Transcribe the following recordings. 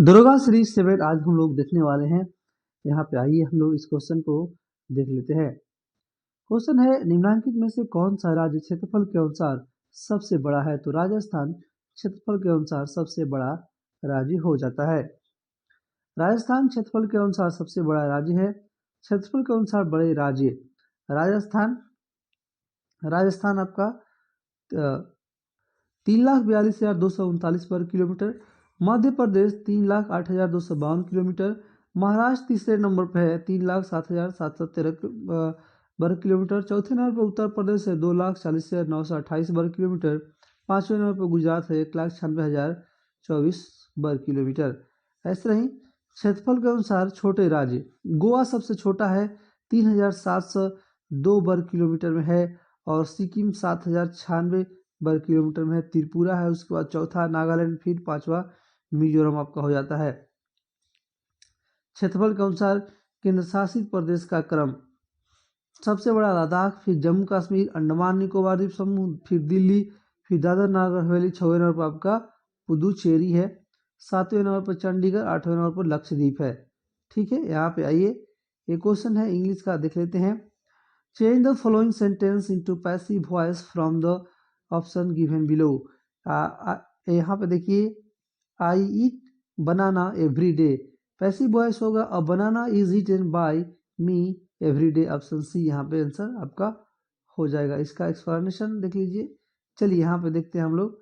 Durga series 7 आज हम लोग देखने वाले हैं। यहाँ पे आइए हम लोग इस क्वेश्चन को देख लेते हैं। क्वेश्चन है, निम्नलिखित में से कौन सा राज्य क्षेत्रफल के अनुसार सबसे बड़ा है? तो राजस्थान क्षेत्रफल के अनुसार सबसे बड़ा राज्य हो जाता है। राजस्थान क्षेत्रफल के अनुसार सबसे बड़ा राज्य है। क्षेत्रफल के अनुसार बड़े राज्य राजस्थान राजस्थान आपका 3,42,239 वर्ग किलोमीटर, मध्य प्रदेश 3,08,252 किलोमीटर, महाराष्ट्र तीसरे नंबर पर है 3,07,713 वर्ग किलोमीटर, चौथे नंबर पर उत्तर प्रदेश है 2,40,928 वर्ग किलोमीटर, पांचवें नंबर पर गुजरात है 1,96,024 वर्ग किलोमीटर। ऐसे ही क्षेत्रफल के अनुसार छोटे राज्य गोवा सबसे छोटा है 3,702 वर्ग किलोमीटर में है और सिक्किम 7,096 वर्ग किलोमीटर में है। त्रिपुरा है उसके बाद चौथा नागालैंड, फिर पांचवा मिजोरम आपका हो जाता है। क्षेत्रफल के अनुसार केंद्र शासित प्रदेश का क्रम सबसे बड़ा लद्दाख, फिर जम्मू कश्मीर, अंडमान निकोबार द्वीप समूह, फिर दिल्ली, फिर दादर नागर हवेली, छठवें नंबर पर आपका पुदुचेरी है, सातवें नंबर पर चंडीगढ़, आठवें नंबर पर लक्षद्वीप है। ठीक है, यहाँ पे आइए एक क्वेश्चन है इंग्लिश का देख लेते हैं। Change the following sentence into passive voice from the option given below. यहाँ पे देखिए, I eat banana every day, passive voice होगा a banana is eaten by me every day. Option C यहाँ पे आंसर आपका हो जाएगा। इसका एक्सप्लेनेशन देख लीजिए। चलिए यहाँ पे देखते हैं हम लोग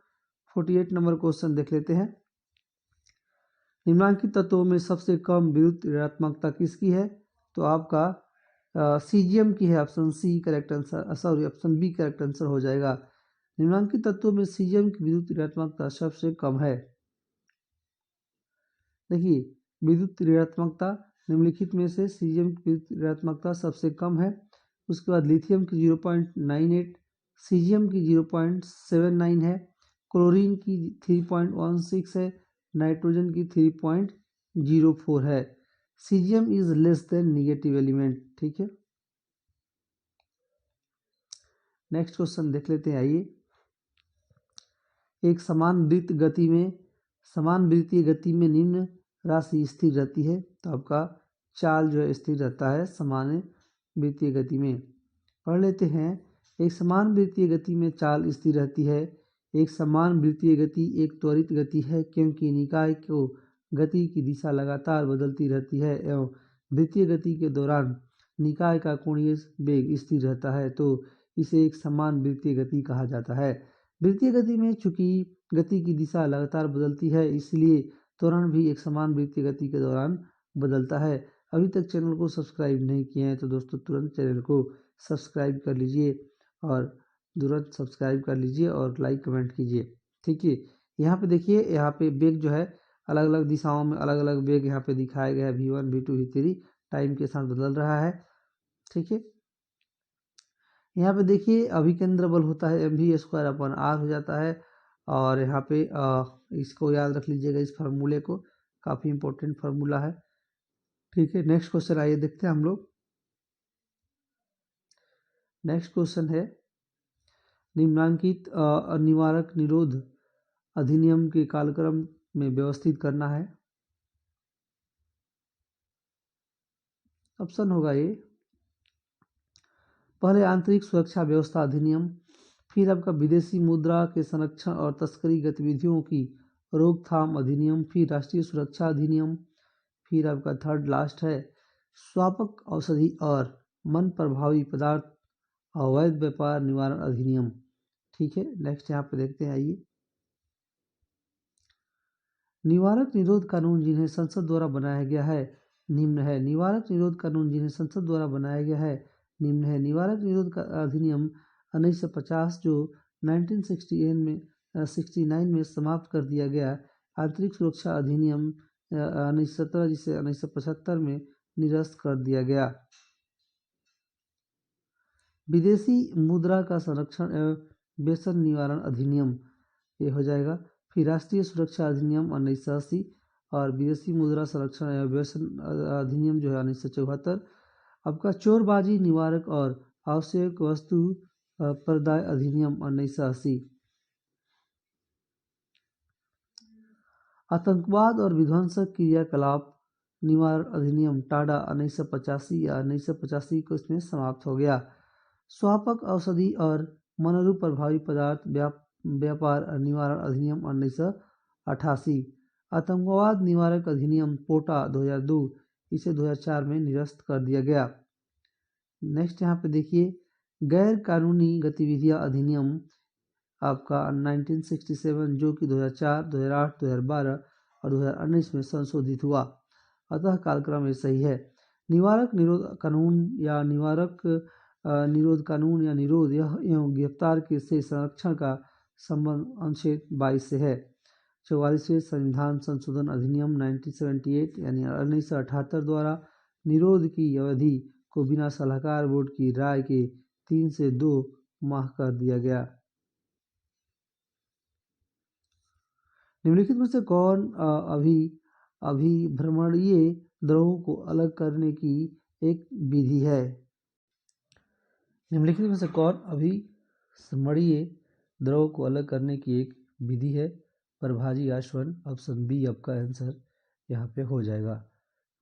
48 नंबर क्वेश्चन देख लेते हैं। निम्नलिखित तत्वों में सबसे कम विद्युत ऋणात्मकता किसकी है? तो आपका सीजियम की है। Option C correct answer, sorry option B correct answer हो जाएगा। निम्नलिखित तत्वों में सीजियम की विद्युत ऋणात्मकता सबसे कम है। देखिए, विद्युत ऋणात्मकता निम्नलिखित में से सीजियम की विद्युत ऋणात्मकता सबसे कम है। उसके बाद लिथियम की 0.98, सीजियम की 0.79 है, क्लोरीन की 3.16 है, नाइट्रोजन की 3.04 है। Caesium is less than negative element. ठीक है, नेक्स्ट क्वेश्चन देख लेते हैं। आइए, एक समान वृत्तीय गति में निम्न राशि स्थिर रहती है। तो आपका चाल जो है स्थिर रहता है समान वृत्तीय गति में। पढ़ लेते हैं। एक समान वृत्तीय गति में चाल स्थिर रहती है। एक समान वृत्तीय गति एक त्वरित गति है क्योंकि निकाय को गति की दिशा लगातार बदलती रहती है एवं वृत्तीय गति के दौरान निकाय का कोणीय वेग स्थिर रहता है, तो इसे एक समान वृत्तीय गति कहा जाता है। वृत्तीय गति में चूंकि गति की दिशा लगातार बदलती है, इसलिए त्वरण भी एक समान वृत्तीय गति के दौरान बदलता है। अभी तक चैनल को सब्सक्राइब नहीं किए हैं तो दोस्तों तुरंत चैनल को सब्सक्राइब कर लीजिए और लाइक कमेंट कीजिए। ठीक है, यहाँ पे देखिए, यहाँ पे वेग जो है अलग अलग दिशाओं में अलग अलग वेग यहाँ पे दिखाया गया है। v1 v2 v3 टाइम के साथ बदल रहा है। ठीक है, यहाँ पे देखिए अभिकेंद्र बल होता है mv²/r हो जाता है। और यहाँ पे इसको याद रख लीजिएगा, इस फार्मूले को, काफ़ी इंपॉर्टेंट फार्मूला है। ठीक है, नेक्स्ट क्वेश्चन आइए देखते हैं हम लोग। नेक्स्ट क्वेश्चन है, निम्नांकित निवारक निरोध अधिनियम के कालक्रम में व्यवस्थित करना है। ऑप्शन होगा ये, पहले आंतरिक सुरक्षा व्यवस्था अधिनियम, फिर आपका विदेशी मुद्रा के संरक्षण और तस्करी गतिविधियों की रोकथाम अधिनियम, फिर राष्ट्रीय सुरक्षा अधिनियम, फिर आपका थर्ड लास्ट है स्वापक औषधि और मन प्रभावी पदार्थ अवैध व्यापार निवारण अधिनियम। ठीक है, नेक्स्ट यहाँ पे देखते हैं। आइए, निवारक निरोध कानून जिन्हें संसद द्वारा बनाया गया है निम्न है। निवारक निरोध कानून जिन्हें संसद द्वारा बनाया गया है निम्न है। निवारक निरोध का अधिनियम 1950 जो 1969 में समाप्त कर दिया गया। आंतरिक सुरक्षा अधिनियम 1917 जिसे 1975 में निरस्त कर दिया गया। विदेशी मुद्रा का संरक्षण एवं व्यसन निवारण अधिनियम ये हो जाएगा। फिर राष्ट्रीय सुरक्षा अधिनियम 1980 और विदेशी मुद्रा संरक्षण एवं व्यसन अधिनियम जो है 1974। आपका चोरबाजी निवारक और आवश्यक वस्तु प्रदाय अधिनियम 1980। आतंकवाद और विध्वंसक क्रियाकलाप निवारण अधिनियम टाडा 1985 या 1985 को इसमें समाप्त हो गया। स्वापक औषधि और मनोरूप प्रभावी पदार्थ व्यापार निवारण अधिनियम 1988। आतंकवाद निवारक अधिनियम पोटा 2002, इसे 2004 में निरस्त कर दिया गया। नेक्स्ट यहाँ पे देखिए गैर कानूनी गतिविधियां अधिनियम आपका 1967 जो कि 2004, 2008, 2012 और 2019 में संशोधित हुआ। अतः कालक्रम ऐसा ही है। निवारक निरोध कानून या निरोध कानून या निरोध एवं गिरफ्तार के से संरक्षण का संबंध अनुच्छेद 22 से है। 44वें संविधान संशोधन अधिनियम 1978 यानी 1978 द्वारा निरोध की अवधि को बिना सलाहकार बोर्ड की राय के 3 से 2 माह कर दिया गया। निम्नलिखित में से कौन अभिभ्रमणीय द्रवों को अलग करने की एक विधि है? निम्नलिखित में से कौन अभिभ्रमणीय द्रवों को अलग करने की एक विधि है? प्रभाजी आश्वन, ऑप्शन बी आपका आंसर यहाँ पे हो जाएगा।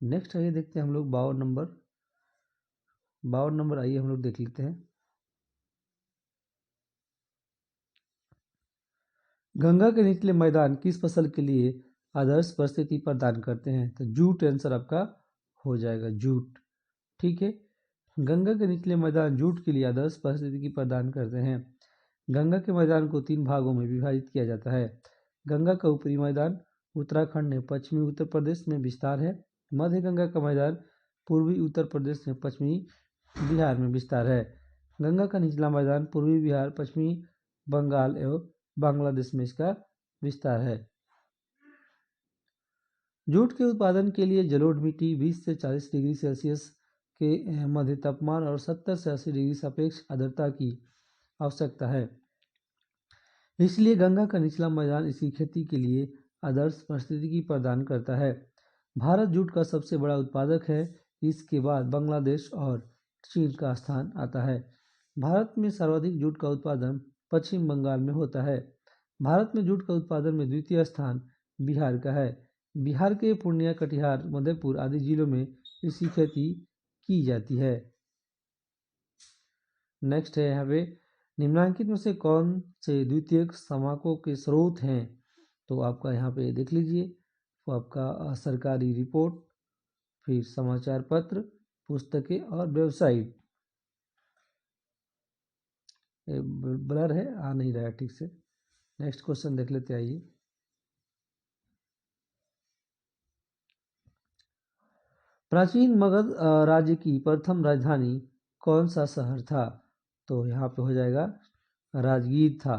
नेक्स्ट आइए देखते हैं हम लोग 52 नंबर आइए हम लोग देख लेते हैं। गंगा के निचले मैदान किस फसल के लिए आदर्श परिस्थिति प्रदान करते हैं? तो जूट आंसर आपका हो जाएगा, जूट। ठीक है, गंगा के निचले मैदान जूट के लिए आदर्श परिस्थिति की प्रदान करते हैं। गंगा के मैदान को 3 भागों में विभाजित किया जाता है। गंगा का ऊपरी मैदान उत्तराखंड में पश्चिमी उत्तर प्रदेश में विस्तार है। मध्य गंगा का मैदान पूर्वी उत्तर प्रदेश में पश्चिमी बिहार में विस्तार है। गंगा का निचला मैदान पूर्वी बिहार, पश्चिमी बंगाल एवं बांग्लादेश में इसका विस्तार है। जूट के उत्पादन के लिए जलोढ़ मिट्टी 20 से 40 डिग्री सेल्सियस के मध्य तापमान और 70 से 80 डिग्री सापेक्ष आर्द्रता की आवश्यकता है। इसलिए गंगा का निचला मैदान इसकी खेती के लिए आदर्श परिस्थिति प्रदान करता है। भारत जूट का सबसे बड़ा उत्पादक है। इसके बाद बांग्लादेश और चीन का स्थान आता है। भारत में सर्वाधिक जूट का उत्पादन पश्चिम बंगाल में होता है। भारत में जूट का उत्पादन में द्वितीय स्थान बिहार का है। बिहार के पूर्णिया, कटिहार, मधेपुर आदि जिलों में इसकी खेती की जाती है। नेक्स्ट है यहाँ पे निम्नलिखित में से कौन से द्वितीयक समाकों के स्रोत हैं? तो आपका यहाँ पे देख लीजिए, तो आपका सरकारी रिपोर्ट, फिर समाचार पत्र, पुस्तकें और वेबसाइट। ब्लर है, आ नहीं रहा है ठीक से। नेक्स्ट क्वेश्चन देख लेते आइए। प्राचीन मगध राज्य की प्रथम राजधानी कौन सा शहर था? तो यहाँ पे हो जाएगा राजगीर था।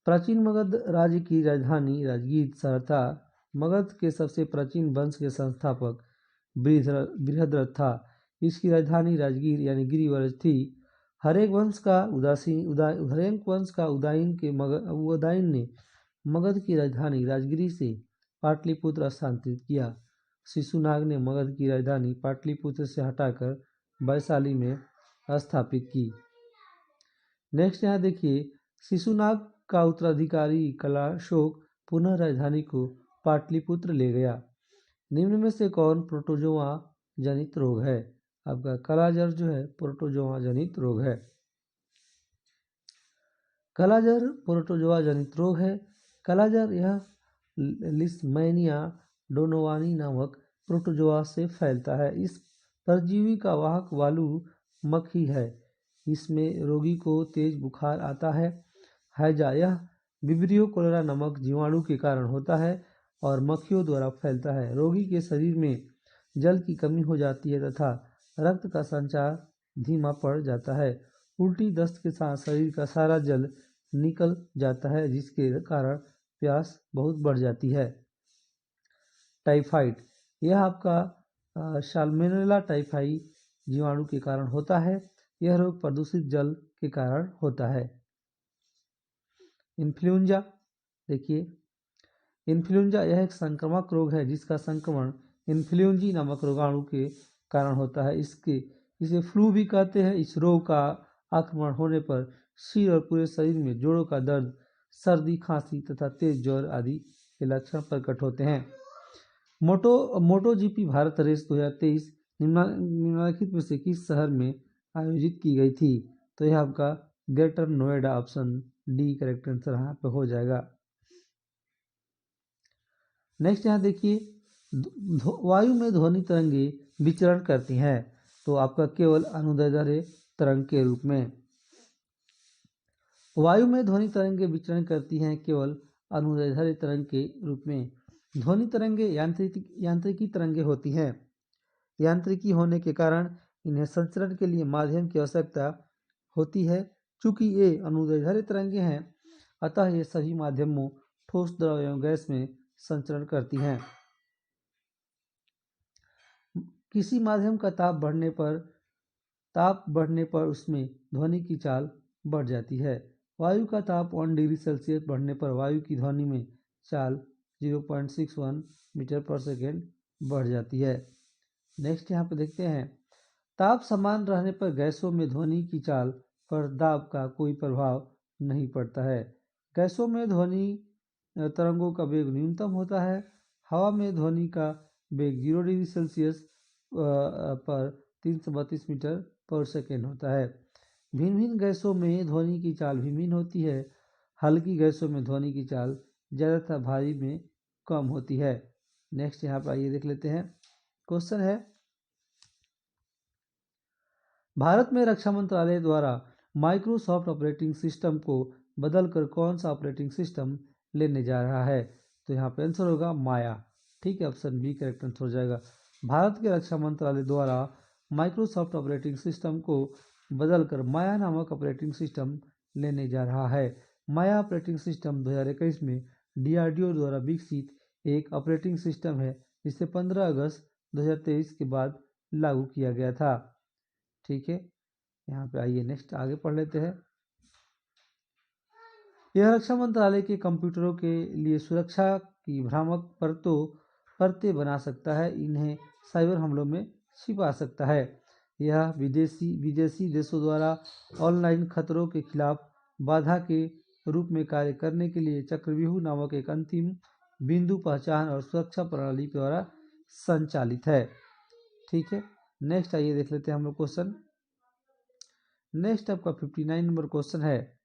प्राचीन मगध राज्य की राजधानी राजगीर शहर था। मगध के सबसे प्राचीन वंश के संस्थापक बृहद्रथ था। इसकी राजधानी राजगीर यानी गिरिव्रज थी। हरेक वंश का उदयन ने मगध की राजधानी राजगिरी से पाटलिपुत्र स्थानांतरित किया। शिशुनाग ने मगध की राजधानी पाटलिपुत्र से हटाकर वैशाली में स्थापित की। नेक्स्ट यहाँ देखिए, शिशुनाग का उत्तराधिकारी कलाशोक पुनः राजधानी को पाटलिपुत्र ले गया। निम्न में से कौन प्रोटोजोआ जनित रोग है? आपका कालाजार जो है प्रोटोजोआ जनित रोग है। कालाजार प्रोटोजोआ जनित रोग है। कालाजार यह लिस्मैनिया डोनोवानी नामक प्रोटोजोआ से फैलता है। इस परजीवी का वाहक वालू मक्खी है। इसमें रोगी को तेज बुखार आता है। हैजा यह विब्रियो कोलेरा नामक जीवाणु के कारण होता है और मक्खियों द्वारा फैलता है। रोगी के शरीर में जल की कमी हो जाती है तथा रक्त का संचार धीमा पड़ जाता है। उल्टी, दस्त के साथ शरीर का सारा जल निकल जाता है जिसके कारण प्यास बहुत बढ़ जाती है। टाइफाइड यह आपका साल्मोनेला टाइफाई जीवाणु के कारण होता है। यह रोग प्रदूषित जल के कारण होता है। इन्फ्लुएंजा देखिए, इन्फ्लुएंजा यह एक संक्रामक रोग है जिसका संक्रमण इन्फ्लुएंजी नामक रोगाणु के कारण होता है। इसे फ्लू भी कहते हैं। इस रोग का आक्रमण होने पर सिर और पूरे शरीर में जोड़ों का दर्द, सर्दी, खांसी तथा तेज ज्वर आदि के लक्षण प्रकट होते हैं। मोटोजीपी भारत रेस 2023 निम्नलिखित में से किस शहर में आयोजित की गई थी? तो यह आपका greater Noida, option D correct answer यहाँ पे हो जाएगा। नेक्स्ट यहाँ देखिए, वायु में ध्वनि तरंगे विचरण करती हैं, तो आपका केवल अनुदैर्ध्य तरंग के रूप में। वायु में ध्वनि तरंगे विचरण करती हैं केवल अनुदैर्ध्य तरंग के रूप में। ध्वनि तरंगे यांत्रिकी तरंगे होती हैं। यांत्रिकी होने के कारण इन्हें संचरण के लिए माध्यम की आवश्यकता होती है। चूंकि ये अनुदैर्ध्य तरंगे हैं, अतः ये सभी माध्यमों ठोस, द्रव एवं गैस में संचरण करती हैं। किसी माध्यम का ताप बढ़ने पर उसमें ध्वनि की चाल बढ़ जाती है। वायु का ताप 1 डिग्री सेल्सियस बढ़ने पर वायु की ध्वनि में चाल 0.61 मीटर पर सेकेंड बढ़ जाती है। नेक्स्ट यहाँ पे देखते हैं, ताप समान रहने पर गैसों में ध्वनि की चाल पर दाब का कोई प्रभाव नहीं पड़ता है। गैसों में ध्वनि तरंगों का वेग न्यूनतम होता है। हवा में ध्वनि का वेग 0 डिग्री सेल्सियस पर 332 मीटर पर सेकेंड होता है। भिन्न भिन्न गैसों में ध्वनि की चाल भिन्न होती है। हल्की गैसों में ध्वनि की चाल ज़्यादातर भारी में कम होती है। नेक्स्ट यहाँ पर आइए देख लेते हैं। क्वेश्चन है, भारत में रक्षा मंत्रालय द्वारा माइक्रोसॉफ्ट ऑपरेटिंग सिस्टम को बदलकर कौन सा ऑपरेटिंग सिस्टम लेने जा रहा है? तो यहाँ पे आंसर होगा माया। ठीक है, ऑप्शन बी करेक्ट आंसर हो जाएगा। भारत के रक्षा मंत्रालय द्वारा माइक्रोसॉफ्ट ऑपरेटिंग सिस्टम को बदलकर माया नामक ऑपरेटिंग सिस्टम लेने जा रहा है। माया ऑपरेटिंग सिस्टम 2021 में DRDO द्वारा विकसित एक ऑपरेटिंग सिस्टम है, जिसे 15 अगस्त 2023 के बाद लागू किया गया था। ठीक है, यहाँ पे आइए नेक्स्ट आगे पढ़ लेते हैं। यह रक्षा मंत्रालय के कंप्यूटरों के लिए सुरक्षा की भ्रामक परतें बना सकता है, इन्हें साइबर हमलों में छिपा सकता है। यह विदेशी देशों द्वारा ऑनलाइन खतरों के खिलाफ बाधा के रूप में कार्य करने के लिए चक्रव्यूह नामक एक अंतिम बिंदु पहचान और सुरक्षा प्रणाली द्वारा संचालित है। ठीक है, नेक्स्ट आइए देख लेते हैं हम लोग क्वेश्चन। नेक्स्ट आपका 59 नंबर क्वेश्चन है,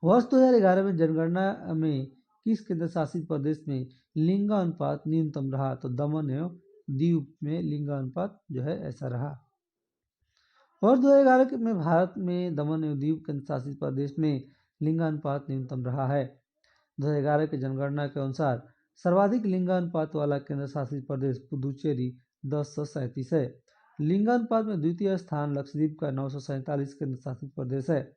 वर्ष 2011 में जनगणना में किस केंद्र शासित प्रदेश में लिंगानुपात न्यूनतम रहा? तो दमन एवं दीव में लिंगानुपात जो है ऐसा रहा। वर्ष 2011 में भारत में दमन एवं दीव केंद्र शासित प्रदेश में लिंगानुपात न्यूनतम रहा है। 2011 की जनगणना के अनुसार सर्वाधिक लिंगानुपात वाला केंद्र शासित प्रदेश पुदुचेरी 1037 है। लिंगानुपात में द्वितीय स्थान लक्षद्वीप का 947 केंद्र शासित प्रदेश है।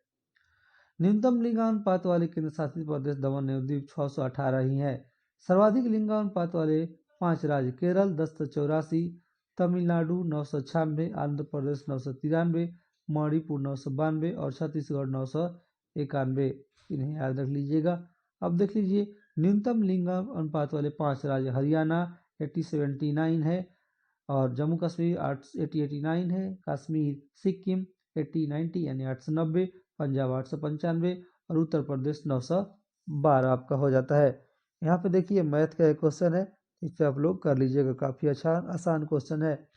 न्यूनतम लिंगानुपात वाले केंद्र शासित प्रदेश दमन एवं दीव 618 ही है। सर्वाधिक लिंगानुपात वाले 5 राज्य केरल 1084, तमिलनाडु 996, आंध्र प्रदेश 993, मणिपुर 992 और छत्तीसगढ़ 991। इन्हें याद रख लीजिएगा। अब देख लीजिए, न्यूनतम लिंगानुपात वाले 5 राज्य हरियाणा 8079 है, और जम्मू कश्मीर 8089 है, कश्मीर सिक्किम 8090 यानी 890, पंजाब 895 और उत्तर प्रदेश 912 आपका हो जाता है। यहाँ पे देखिए मैथ का एक क्वेश्चन है, इस पे आप लोग कर लीजिएगा, काफ़ी अच्छा आसान क्वेश्चन है।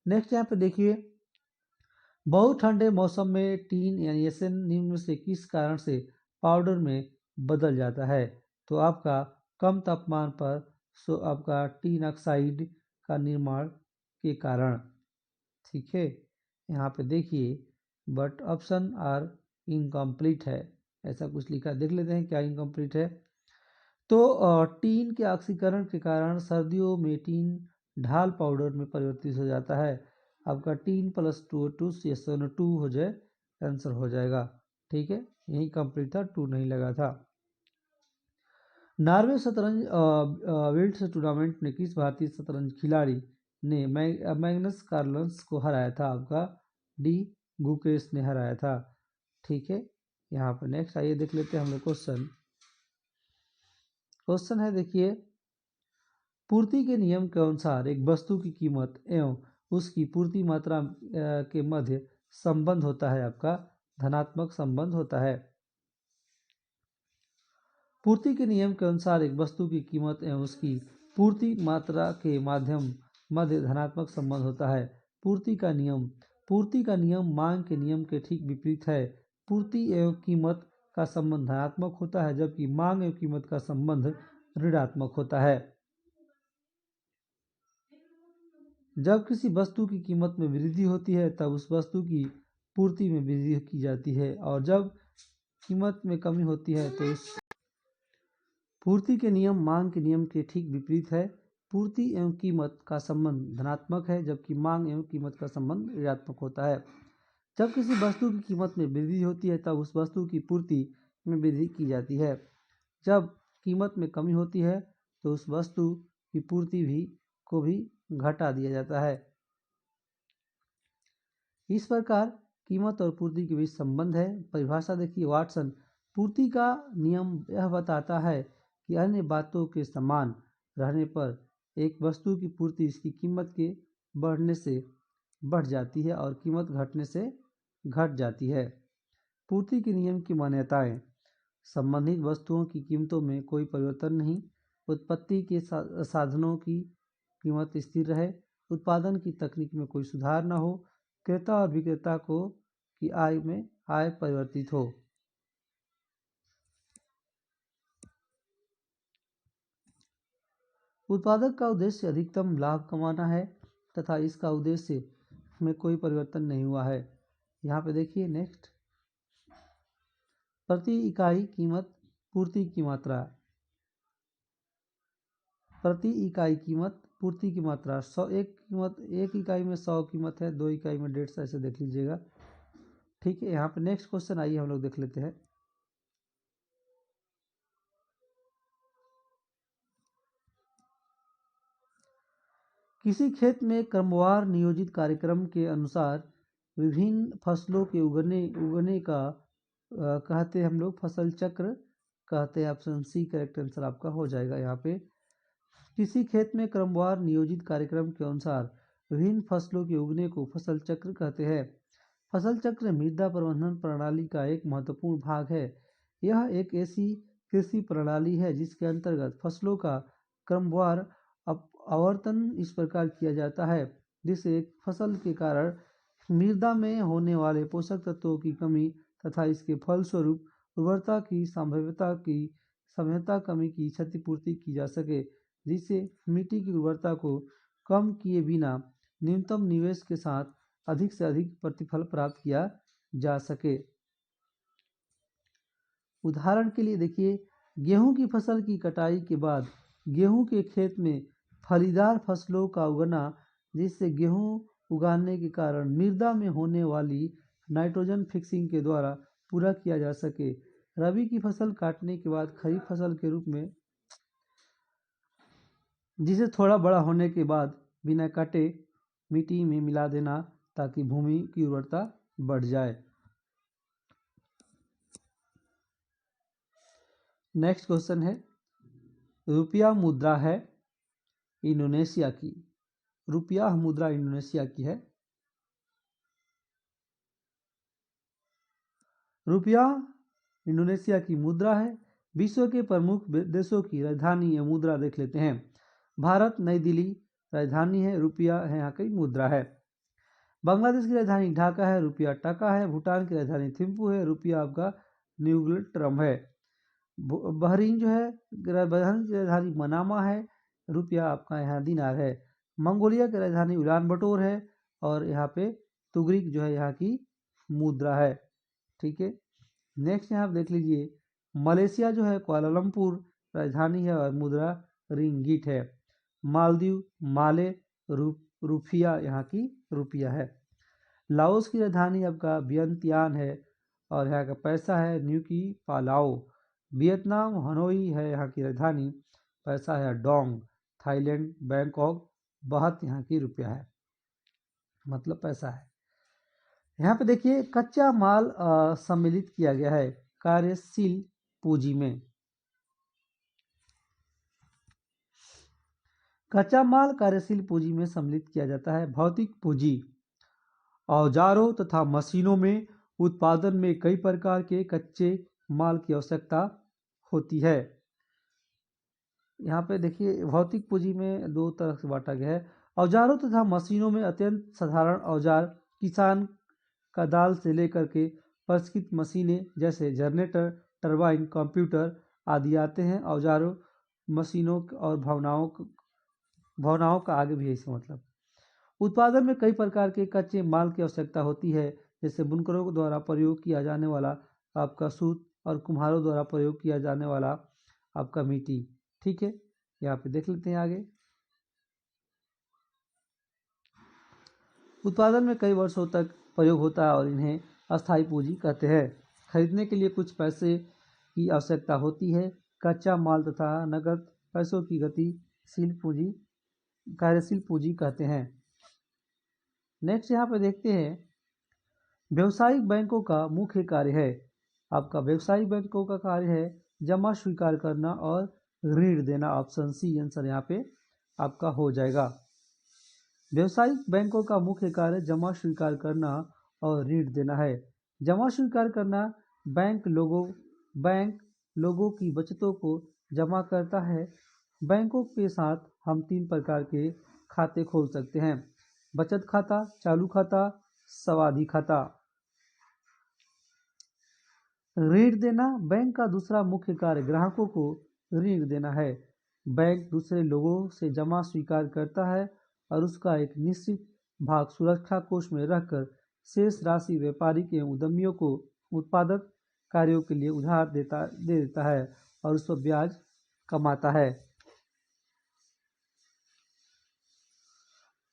नेक्स्ट यहाँ पे देखिए, बहुत ठंडे मौसम में टीन यानी एसन निम्न में से किस कारण से पाउडर में बदल जाता है? तो आपका कम तापमान पर आपका टीन ऑक्साइड का निर्माण के कारण। ठीक है, यहाँ पे देखिए, बट ऑप्शन आर इनकम्प्लीट है, ऐसा कुछ लिखा, देख लेते हैं क्या इनकम्प्लीट है। तो टीन के ऑक्सीकरण के कारण सर्दियों में टीन ढाल पाउडर में परिवर्तित हो जाता है। आपका टीन प्लस 2 SO2 हो जाए, आंसर हो जाएगा। ठीक है, यही कंप्लीट था, 2 नहीं लगा था। नॉर्वे शतरंज वर्ल्ड टूर्नामेंट में किस भारतीय शतरंज खिलाड़ी ने मैग्नस कार्लसन को हराया था? आपका डी गुकेश ने हराया था। ठीक है, यहाँ पर नेक्स्ट आइए देख लेते हैं हम लोग क्वेश्चन। क्वेश्चन है देखिए, पूर्ति के नियम के अनुसार एक वस्तु की कीमत एवं उसकी पूर्ति मात्रा के मध्य संबंध होता है, आपका धनात्मक संबंध होता है। पूर्ति के नियम के अनुसार एक वस्तु की कीमत एवं उसकी पूर्ति मात्रा के मध्य धनात्मक संबंध होता है। पूर्ति का नियम मांग के नियम के ठीक विपरीत है। पूर्ति एवं कीमत का संबंध धनात्मक होता है, जबकि मांग एवं कीमत का संबंध ऋणात्मक होता है। जब किसी वस्तु की कीमत में वृद्धि होती है तब उस वस्तु की पूर्ति में वृद्धि की जाती है, और जब कीमत में कमी होती है तो उस पूर्ति के नियम मांग के नियम के ठीक विपरीत है। पूर्ति एवं कीमत का संबंध धनात्मक है, जबकि मांग एवं कीमत का संबंध ऋणात्मक होता है। जब किसी वस्तु की कीमत में वृद्धि होती है तब उस वस्तु की पूर्ति में वृद्धि की जाती है। जब कीमत में कमी होती है तो उस वस्तु की पूर्ति को भी घटा दिया जाता है। इस प्रकार कीमत और पूर्ति के बीच संबंध है। परिभाषा देखिए वाटसन। पूर्ति का नियम यह बताता है कि अन्य बातों के समान रहने पर एक वस्तु की पूर्ति इसकी कीमत के बढ़ने से बढ़ जाती है और कीमत घटने से घट जाती है। पूर्ति के नियम की मान्यताएं। संबंधित वस्तुओं की कीमतों में कोई परिवर्तन नहीं। उत्पत्ति के साधनों की कीमत स्थिर रहे। उत्पादन की तकनीक में कोई सुधार न हो। क्रेता और विक्रेता की आय परिवर्तित हो। उत्पादक का उद्देश्य अधिकतम लाभ कमाना है तथा इसका उद्देश्य में कोई परिवर्तन नहीं हुआ है। यहाँ पे देखिए नेक्स्ट, प्रति इकाई कीमत पूर्ति की मात्रा। प्रति इकाई कीमत पूर्ति की मात्रा। 100 एक इकाई में 100 कीमत है, 2 इकाई में 150, ऐसे देख लीजिएगा। ठीक है, यहाँ पे नेक्स्ट क्वेश्चन आइए हम लोग देख लेते हैं। किसी खेत में क्रमवार नियोजित कार्यक्रम के अनुसार विभिन्न फसलों के उगने का कहते हैं हम लोग फसल चक्र कहते हैं। ऑप्शन सी करेक्ट आंसर आपका हो जाएगा। यहाँ पे किसी खेत में क्रमवार नियोजित कार्यक्रम के अनुसार विभिन्न फसलों के उगने को फसल चक्र कहते हैं। फसल चक्र मृदा प्रबंधन प्रणाली का एक महत्वपूर्ण भाग है। यह एक ऐसी कृषि प्रणाली है जिसके अंतर्गत फसलों का क्रमवार आवर्तन इस प्रकार किया जाता है जिससे एक फसल के कारण मृदा में होने वाले पोषक तत्वों की कमी तथा इसके फलस्वरूप उर्वरता की संभाव्यता कमी की क्षतिपूर्ति की जा सके, जिससे मिट्टी की उर्वरता को कम किए बिना न्यूनतम निवेश के साथ अधिक से अधिक प्रतिफल प्राप्त किया जा सके। उदाहरण के लिए देखिए, गेहूं की फसल की कटाई के बाद गेहूं के खेत में फलीदार फसलों का उगना, जिससे गेहूं उगाने के कारण मृदा में होने वाली नाइट्रोजन फिक्सिंग के द्वारा पूरा किया जा सके। रबी की फसल काटने के बाद खरीफ फसल के रूप में, जिसे थोड़ा बड़ा होने के बाद बिना काटे मिट्टी में मिला देना ताकि भूमि की उर्वरता बढ़ जाए। नेक्स्ट क्वेश्चन है, रुपया मुद्रा है इंडोनेशिया की। रुपया मुद्रा इंडोनेशिया की है। रुपया इंडोनेशिया की मुद्रा है। विश्व के प्रमुख देशों की राजधानी या मुद्रा देख लेते हैं। भारत नई दिल्ली राजधानी है, रुपया है यहाँ की मुद्रा है। बांग्लादेश की राजधानी ढाका है, रुपया टका है। भूटान की राजधानी थिम्पू है, रुपया आपका न्यूगिल ट्रम है। बहरीन जो है, बहरीन की राजधानी मनामा है, रुपया आपका यहाँ दिनार है। मंगोलिया की राजधानी उलान बटोर है और यहाँ पे तुगरिक जो है यहाँ की मुद्रा है। ठीक है, नेक्स्ट यहाँ आप देख लीजिए, मलेशिया जो है कुआलालंपुर राजधानी है और मुद्रा रिंगिट है। मालदीव माले रुपया यहाँ की रुपया है। लाओस की राजधानी आपका वियंतियान है और यहाँ का पैसा है न्यूकी पालाओ। वियतनाम हनोई है यहाँ की राजधानी, पैसा है डोंग। थाईलैंड बैंकॉक बाहत यहाँ की रुपया है, मतलब पैसा है। यहाँ पे देखिए, कच्चा माल सम्मिलित किया गया है कार्यशील पूंजी में। कच्चा माल कार्यशील पूंजी में सम्मिलित किया जाता है। भौतिक पूंजी औजारों तथा मशीनों में उत्पादन में कई प्रकार के कच्चे माल की आवश्यकता होती है। यहाँ पे देखिए भौतिक पूंजी में दो तरह से बांटा गया है। औजारों तथा मशीनों में अत्यंत साधारण औजार किसान का दाल से लेकर के परिष्कृत मशीनें जैसे जनरेटर, टरबाइन, कंप्यूटर आदि आते हैं। औजारों, मशीनों और भावनाओं का आगे भी इसका मतलब। उत्पादन में कई प्रकार के कच्चे माल की आवश्यकता होती है, जैसे बुनकरों द्वारा प्रयोग किया जाने वाला आपका सूत और कुम्हारों द्वारा प्रयोग किया जाने वाला आपका मिट्टी। ठीक है, यहाँ पे देख लेते हैं आगे। उत्पादन में कई वर्षों तक प्रयोग होता है और इन्हें अस्थायी पूंजी कहते हैं। खरीदने के लिए कुछ पैसे की आवश्यकता होती है। कच्चा माल तथा नकद पैसों की गतिशील पूंजी कार्यशील पूंजी कहते हैं। नेक्स्ट यहाँ पे देखते हैं, व्यवसायिक बैंकों का मुख्य कार्य है। आपका व्यवसायिक बैंकों का कार्य है जमा स्वीकार करना और ऋण देना। ऑप्शन सी आंसर यहाँ पे आपका हो जाएगा। व्यवसायिक बैंकों का मुख्य कार्य जमा स्वीकार करना और ऋण देना है। जमा स्वीकार करना, बैंक लोगों की बचतों को जमा करता है। बैंकों के साथ हम 3 प्रकार के खाते खोल सकते हैं: बचत खाता, चालू खाता, सावधि खाता। ऋण देना, बैंक का दूसरा मुख्य कार्य ग्राहकों को ऋण देना है। बैंक दूसरे लोगों से जमा स्वीकार करता है और उसका एक निश्चित भाग सुरक्षा कोष में रखकर शेष राशि व्यापारी के उद्यमियों को उत्पादक कार्यों के लिए उधार दे देता है और उस पर ब्याज कमाता है।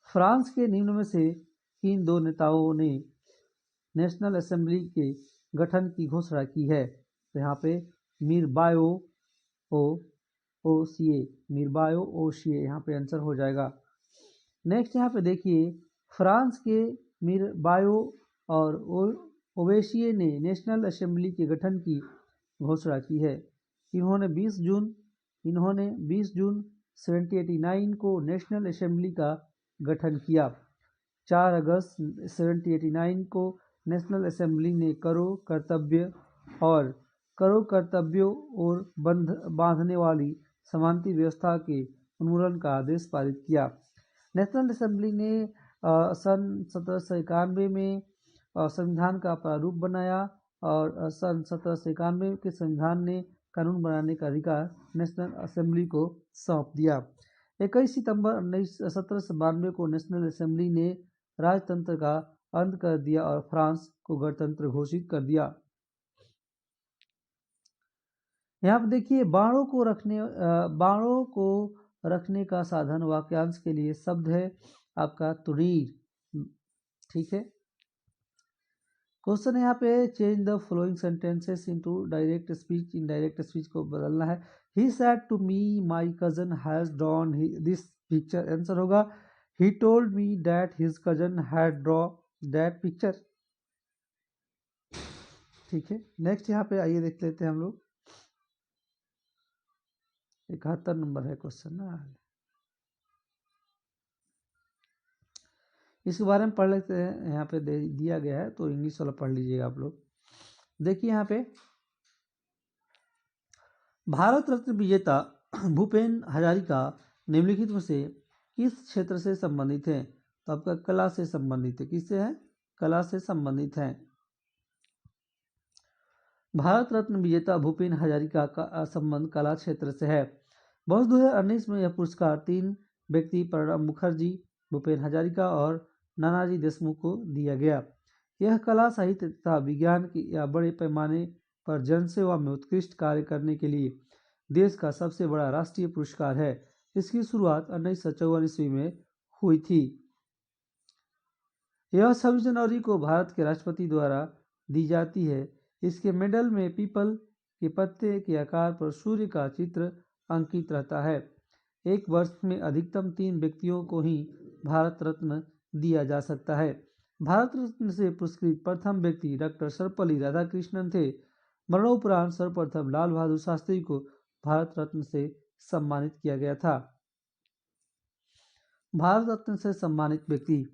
फ्रांस के निम्न में से किन दो नेताओं ने नेशनल असेंबली के गठन की घोषणा की है? तो यहाँ पे मीरबायो ओशिए यहाँ पे आंसर हो जाएगा। नेक्स्ट यहाँ पे देखिए, फ्रांस के मीरबायो और ओवेशिए ने नेशनल असेंबली के गठन की घोषणा की है। इन्होंने 20 जून 1789 को नेशनल असेंबली का गठन किया। 4 अगस्त 1789 को नेशनल असेंबली ने करों, कर्तव्यों और बांधने वाली समानता व्यवस्था के उन्मूलन का आदेश पारित किया। नेशनल असेंबली ने सन 1791 में संविधान का प्रारूप बनाया और सन 1791 के संविधान ने कानून बनाने का अधिकार नेशनल असेंबली को सौंप दिया। 21 सितंबर 1792 को नेशनल असेंबली ने राजतंत्र का अंत कर दिया और फ्रांस को गणतंत्र घोषित कर दिया। यहाँ पर देखिए, बाणों को रखने का साधन वाक्यांश के लिए शब्द है आपका तुरीर। ठीक है, क्वेश्चन यहाँ पे change the following sentences into direct speech. Indirect speech को बदलना है। He said to me my cousin has drawn this picture. Answer होगा he told me that his cousin had draw that picture. ठीक है, next यहाँ पे आइए देख लेते हैं हम लोग। 71 नंबर है क्वेश्चन ना, इसके बारे में पढ़ लेते हैं। यहाँ पे दिया गया है तो इंग्लिश वाला पढ़ लीजिएगा आप लोग। देखिए यहाँ पे, भारत रत्न विजेता भूपेन हजारिका निम्नलिखित में से किस क्षेत्र से संबंधित है? तो आपका कला से संबंधित है। किससे है? कला से संबंधित है। भारत रत्न विजेता भूपेन हजारिका का संबंध कला क्षेत्र से है। वर्ष 2019 में यह पुरस्कार 3 व्यक्ति प्रणब मुखर्जी, भूपेन हजारिका और नानाजी देशमुख को दिया गया। यह कला, साहित्य तथा विज्ञान की या बड़े पैमाने पर जनसेवा में उत्कृष्ट कार्य करने के लिए देश का सबसे बड़ा राष्ट्रीय पुरस्कार है। इसकी शुरुआत 1954 ईस्वी में हुई थी। यह 26 जनवरी को भारत के राष्ट्रपति द्वारा दी जाती है। इसके मेडल में पीपल के पत्ते के आकार पर सूर्य का चित्र अंकित रहता है। एक वर्ष में अधिकतम 3 व्यक्तियों को ही भारत रत्न दिया जा सकता है। भारत रत्न से पुरस्कृत प्रथम व्यक्ति डॉक्टर सर्वपल्ली राधाकृष्णन थे। मरणोपरांत सर्वप्रथम लाल बहादुर शास्त्री को भारत रत्न से सम्मानित किया गया था। भारत रत्न से सम्मानित व्यक्ति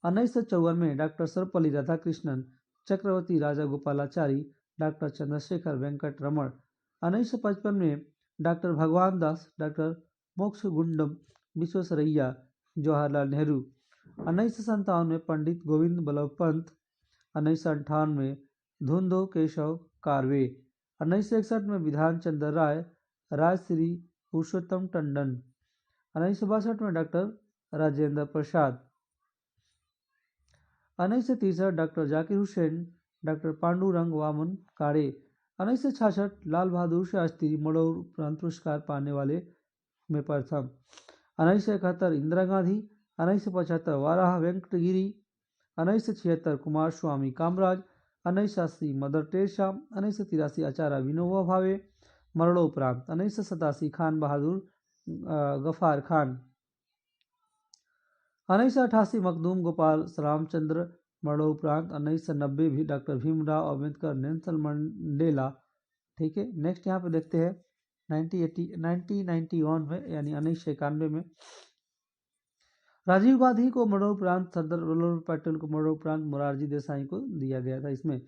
1954 में डॉक्टर सर्वपल्ली राधाकृष्णन, चक्रवर्ती राजा गोपालाचारी, डॉक्टर चंद्रशेखर वेंकट रमण। 1955 में डॉक्टर भगवान दास, डॉक्टर मोक्षगुंडम विश्वेश्वरैया, जवाहरलाल नेहरू। 1957 में पंडित गोविंद बल्लभ पंत। 1958 धुंधो केशव कार्वे। 1961 में विधान चंद्र राय, राजश्री पुरुषोत्तम टंडन। 1962 में doctor Rajendra Prasad. 1963 doctor Zakir Hussain, doctor Pandurang Vaman काड़े। 1966 Lal Bahadur Shastri, मरणोपरांत उपरांत पुरस्कार पाने वाले में प्रथम। 1971 इंदिरा गांधी। 1975 वाराह वेंकटगिरी। 1976 कुमार स्वामी कामराज। 1980 mother Teresa. 1983 आचार्य विनोबा भावे, मरणोपरांत। 1987 खान बहादुर गफ्फार खान। 1988 मखदूम गोपाल रामचंद्र, मरणोपरांत। 1990 भी doctor Bhimrao Ambedkar, Nelson Mandela. ठीक है, नेक्स्ट यहाँ पे देखते हैं 1991 में यानी 1991 में राजीव गांधी को मरणोपरांत, सरदार वल्लभ भाई पटेल को मरणोपरांत, मोरारजी देसाई को दिया गया था। इसमें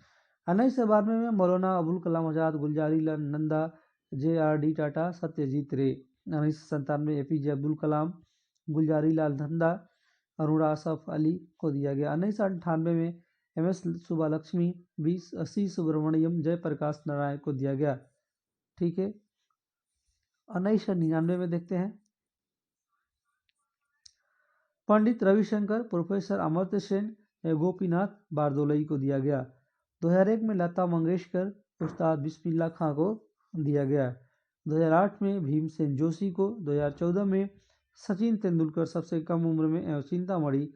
1992 में मौलाना अबुल कलाम आजाद, गुलजारी लाल नंदा, JRD टाटा, सत्यजीत रे। 1997 एपीजे अब्दुल कलाम, गुलजारी लाल नंदा, अरुणा असफ अली को दिया गया। 1998 में MS सुब्बालक्ष्मी, C सुब्रमण्यम, जयप्रकाश नारायण को दिया गया। ठीक है, 1999 में देखते हैं पंडित रविशंकर, प्रोफेसर अमर्त्य सेन, गोपीनाथ बारदोलई को दिया गया। 2001 में लता मंगेशकर, उस्ताद बिस्मिल्लाह खां को दिया गया। 2008 में भीमसेन जोशी को। 2014 में सचिन तेंदुलकर, सबसे कम उम्र में, एवं चिंतामणि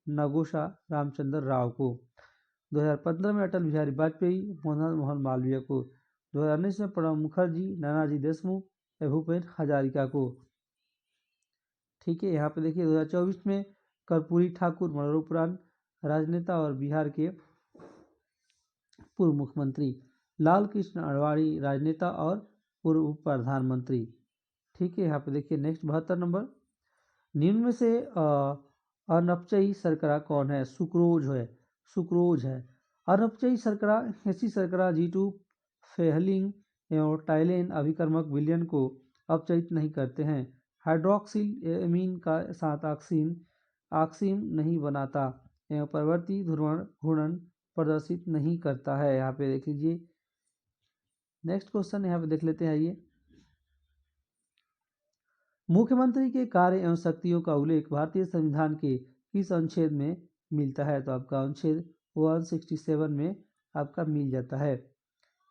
नगोशा रामचंद्र राव को। 2015 में अटल बिहारी वाजपेयी, मोहन मालवीय को। 2019 में प्रणब मुखर्जी, नानाजी देशमुख, भूपेन हजारिका को। ठीक है, यहाँ पे देखिए 2024 में कर्पूरी ठाकुर, मरणोपरांत, राजनेता और बिहार के पूर्व मुख्यमंत्री। लाल कृष्ण आडवाणी, राजनेता और पूर्व उप प्रधानमंत्री। ठीक है, यहाँ पे देखिए नेक्स्ट 72 नंबर, निम्न में से अनपचयी शर्करा कौन है? सुक्रोज है। अनपचयी शर्करा ऐसी शर्करा G2 फेहलिंग एवं टाइलेन अभिकर्मक विलयन को अपचयित नहीं करते हैं। हाइड्रोक्सिल एमीन का साथ ऑक्सीन नहीं बनाता एवं प्रवृत्ति घूर्णन प्रदर्शित नहीं करता है। यहाँ पे देख लीजिए नेक्स्ट क्वेश्चन, यहाँ पे देख लेते हैं। ये मुख्यमंत्री के कार्य एवं शक्तियों का उल्लेख भारतीय संविधान के किस अनुच्छेद में मिलता है? तो आपका अनुच्छेद 167 में आपका मिल जाता है।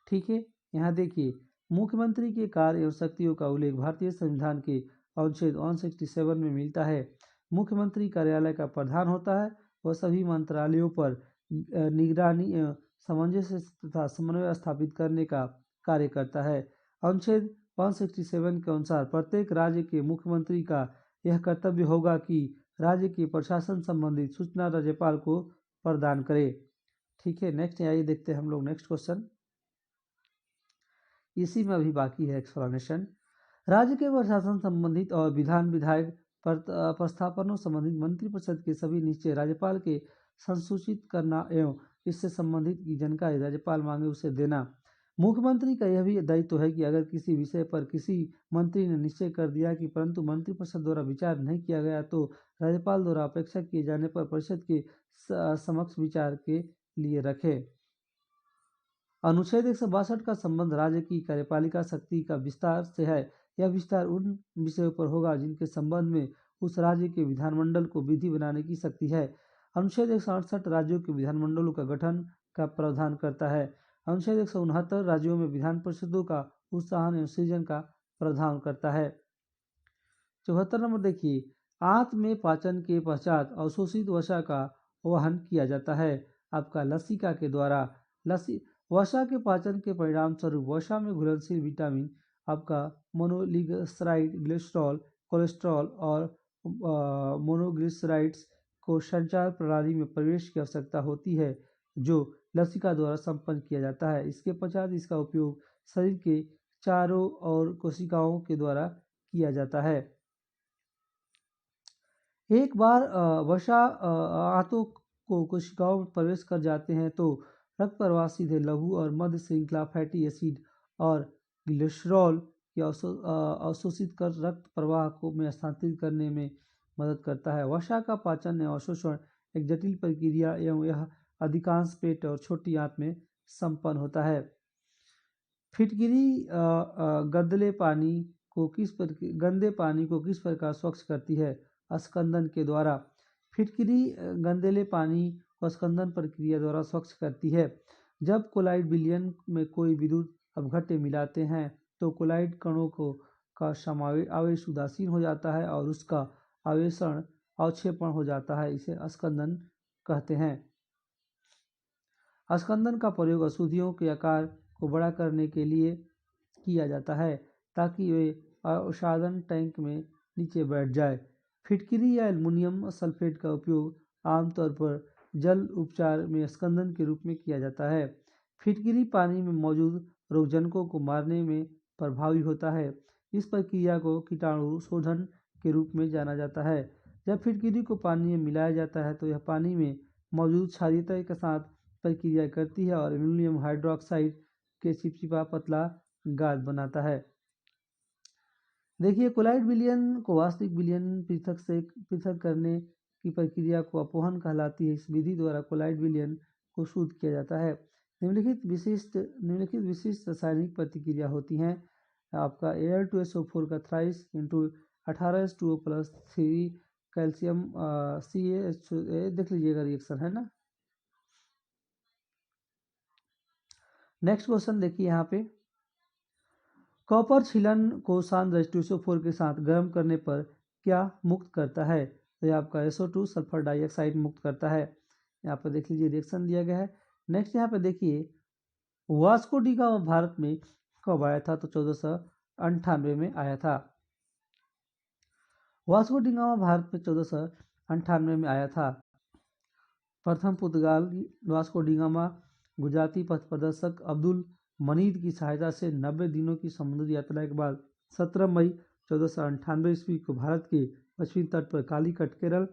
ठीक है, यहाँ देखिए मुख्यमंत्री के कार्य एवं शक्तियों का उल्लेख भारतीय संविधान के अनुच्छेद 167 में मिलता है। मुख्यमंत्री कार्यालय का प्रधान होता है। वह सभी मंत्रालयों पर निगरानी एवं सामंजस्य तथा समन्वय स्थापित करने का कार्य करता है। अनुच्छेद 167 के अनुसार प्रत्येक राज्य के मुख्यमंत्री का यह कर्तव्य होगा कि राज्य के प्रशासन संबंधित सूचना राज्यपाल को प्रदान करे। ठीक है, नेक्स्ट आइए देखते हैं हम लोग नेक्स्ट क्वेश्चन। इसी में अभी बाकी है एक्सप्लेनेशन। राज्य के प्रशासन संबंधित और विधायक प्रस्थापनों संबंधित मंत्रिपरिषद के सभी निश्चय राज्यपाल के संसूचित करना एवं इससे संबंधित की जानकारी राज्यपाल मांगे उसे देना। मुख्यमंत्री का यह भी दायित्व है कि अगर किसी विषय पर किसी मंत्री ने निश्चय कर दिया कि परंतु मंत्रिपरिषद द्वारा विचार नहीं किया गया तो राज्यपाल द्वारा अपेक्षा किए जाने पर परिषद के समक्ष विचार के लिए रखे। अनुच्छेद 162 का संबंध राज्य की कार्यपालिका शक्ति का विस्तार से है। यह विस्तार उन विषयों पर होगा जिनके संबंध में उस राज्य के विधानमंडल को विधि बनाने की शक्ति है। अनुच्छेद 168 राज्यों के विधानमंडलों का गठन का प्रावधान करता है। अनुच्छेद 169 राज्यों में विधान परिषदों का उत्थान एवं सृजन का प्रावधान करता है। 74 नंबर देखिए, आंत में पाचन के पश्चात अवशोषित वसा का वहन किया जाता है आपका लसिका के द्वारा। वसा के पाचन के परिणाम स्वरूप वसा में घुलनशील विटामिन आपका मोनोग्लिसराइड, ग्लिसरॉल, कोलेस्ट्रॉल और मोनोग्लिसराइड्स को संचार प्रणाली में प्रवेश की आवश्यकता होती है जो लसिका द्वारा संपन्न किया जाता है। इसके पश्चात इसका उपयोग शरीर के चारों ओर कोशिकाओं के द्वारा किया जाता है। एक बार वसा आंतों को कोशिकाओं में प्रवेश कर जाते हैं तो रक्त प्रवाह सीधे लघु और मध्य श्रृंखला फैटी एसिड और ग्लिसरॉल कि अवशोषित कर रक्त प्रवाह को में स्थानांतरित करने में मदद करता है। वसा का पाचन एवं अवशोषण एक जटिल प्रक्रिया एवं यह अधिकांश पेट और छोटी आंत में संपन्न होता है। फिटकिरी गंदले पानी को किस प्रकार स्वच्छ करती है? स्कंदन के द्वारा। फिटकिरी गंदले पानी को स्कंदन प्रक्रिया द्वारा स्वच्छ करती है। जब कोलाइड विलयन में कोई विद्युत अपघट्य मिलाते हैं तो कोलाइड कणों का आवेश उदासीन हो जाता है और उसका आवेशण अवक्षेपण हो जाता है। इसे स्कंदन कहते हैं। स्कंदन का प्रयोग अशुद्धियों के आकार को बड़ा करने के लिए किया जाता है ताकि वे अवसादन टैंक में नीचे बैठ जाए। फिटकिरी या एल्युमिनियम सल्फेट का उपयोग आमतौर पर जल उपचार में स्कंदन के रूप में किया जाता है। फिटकिरी पानी में मौजूद रोगजनकों को मारने में प्रभावी होता है। इस प्रक्रिया को कीटाणु शोधन के रूप में जाना जाता है। जब फिटकिरी को पानी में मिलाया जाता है तो यह पानी में मौजूद क्षारीयता के साथ प्रक्रिया करती है और एल्युमिनियम हाइड्रोक्साइड के चिपचिपा पतला गाद बनाता है। देखिए, कोलाइड विलयन को वास्तविक विलयन पृथक करने की प्रक्रिया को अपवहन कहलाती है। इस विधि द्वारा कोलाइड विलयन को शुद्ध किया जाता है। निम्नलिखित विशिष्ट रासायनिक प्रतिक्रिया होती हैं। आपका Al2SO4 का thrice into 18H2O+3 calcium CaH देख लीजिएगा, रिएक्शन है ना। नेक्स्ट क्वेश्चन देखिए यहाँ पे, कॉपर छीलन को सांद्र H2SO4 के साथ गर्म करने पर क्या मुक्त करता है? तो यह आपका SO2 सल्फर डाइऑक्साइड मुक्त करता है। यहाँ पर देख लीजिए रिएक्शन दिया गया है। नेक्स्ट यहाँ पे देखिए, वास्को डी गामा भारत में कब आया था? तो 1498 में आया था। वास्को डी गामा भारत में 1498 में आया था। प्रथम पुर्तगाली वास्को डी गामा गुजराती पथ प्रदर्शक अब्दुल मनीद की सहायता से 90 दिनों की समुद्री यात्रा के बाद 17 मई 1498 ईस्वी को भारत के पश्चिमी तट पर कालीकट केरल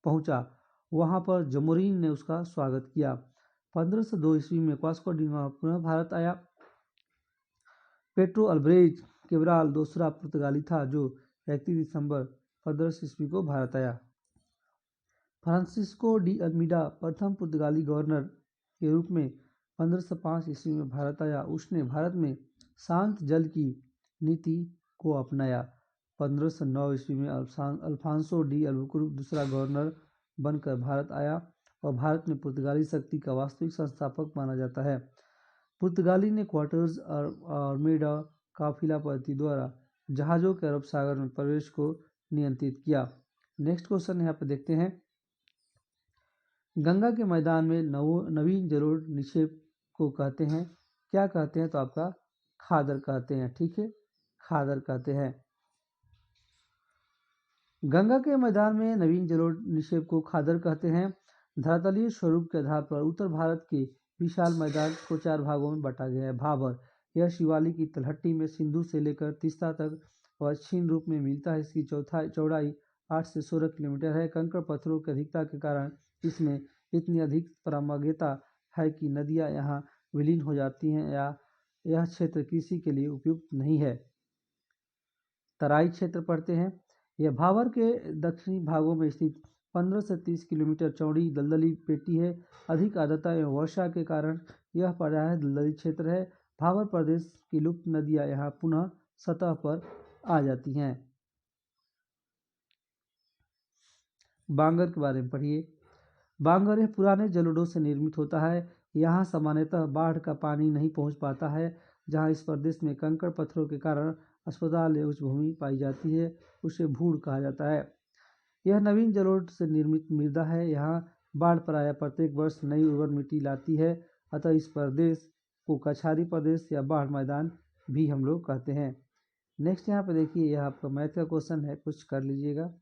पहुंचा। वहां पर जमोरीन ने उसका स्वागत किया। 1502 ईस्वी में वास्को डी गामा पुनः भारत आया। पेट्रो अल्ब्रेज केब्राल दूसरा पुर्तगाली था जो 31 दिसंबर 1500 ईस्वी को भारत आया। फ्रांसिस्को डी अल्मीडा प्रथम पुर्तगाली गवर्नर के रूप में 1505 ईस्वी में भारत आया। उसने भारत में शांत जल की नीति को अपनाया। 1509 ईस्वी में अल्फांसो डी अल्बुकर्क दूसरा गवर्नर बनकर भारत आया और भारत में पुर्तगाली शक्ति का वास्तविक संस्थापक माना जाता है। पुर्तगाली ने क्वार्टर्स आर्मेडा काफिलापति द्वारा जहाज़ों के अरब सागर में प्रवेश को नियंत्रित किया। नेक्स्ट क्वेश्चन यहाँ पे देखते हैं, गंगा के मैदान में नवीन जलोढ़ निक्षेप को कहते हैं, क्या कहते हैं? तो आपका खादर कहते हैं। ठीक है, खादर कहते हैं। गंगा के मैदान में नवीन जलोढ़ निक्षेप को खादर कहते हैं। धरातलीय स्वरूप के आधार पर उत्तर भारत के विशाल मैदान को 4 भागों में बांटा गया है। भाबर, यह शिवालिक की तलहटी में सिंधु से लेकर तीस्ता तक अक्षीण रूप में मिलता है। इसकी चौड़ाई 8 से 16 किलोमीटर है। कंकड़ पत्थरों की अधिकता के कारण इसमें इतनी अधिक परामर्शता है कि नदियां यहाँ विलीन हो जाती हैं या यह क्षेत्र कृषि के लिए उपयुक्त नहीं है। तराई क्षेत्र पड़ते हैं। यह भाबर के दक्षिणी भागों में स्थित 15 से 30 किलोमीटर चौड़ी दलदली पेटी है। अधिक आर्द्रता एवं वर्षा के कारण यह प्रायः दलदली क्षेत्र है। भाबर प्रदेश की लुप्त नदियां यहाँ पुनः सतह पर आ जाती हैं। बांगर के बारे में पढ़िए। बांगर यह पुराने जलोढ़ों से निर्मित होता है। यहाँ सामान्यतः बाढ़ का पानी नहीं पहुँच पाता है। जहाँ इस प्रदेश में कंकड़ पत्थरों के कारण अस्पताल या उच्च भूमि पाई जाती है, उसे भूड़ कहा जाता है। यह नवीन जलोढ़ से निर्मित मृदा है। यहाँ बाढ़ प्रायः प्रत्येक वर्ष नई उर्वर मिट्टी लाती है, अतः इस प्रदेश को कछारी प्रदेश या बाढ़ मैदान भी हम लोग कहते हैं। नेक्स्ट यहाँ पे देखिए, यह आपका मैथ का क्वेश्चन है, कुछ कर लीजिएगा।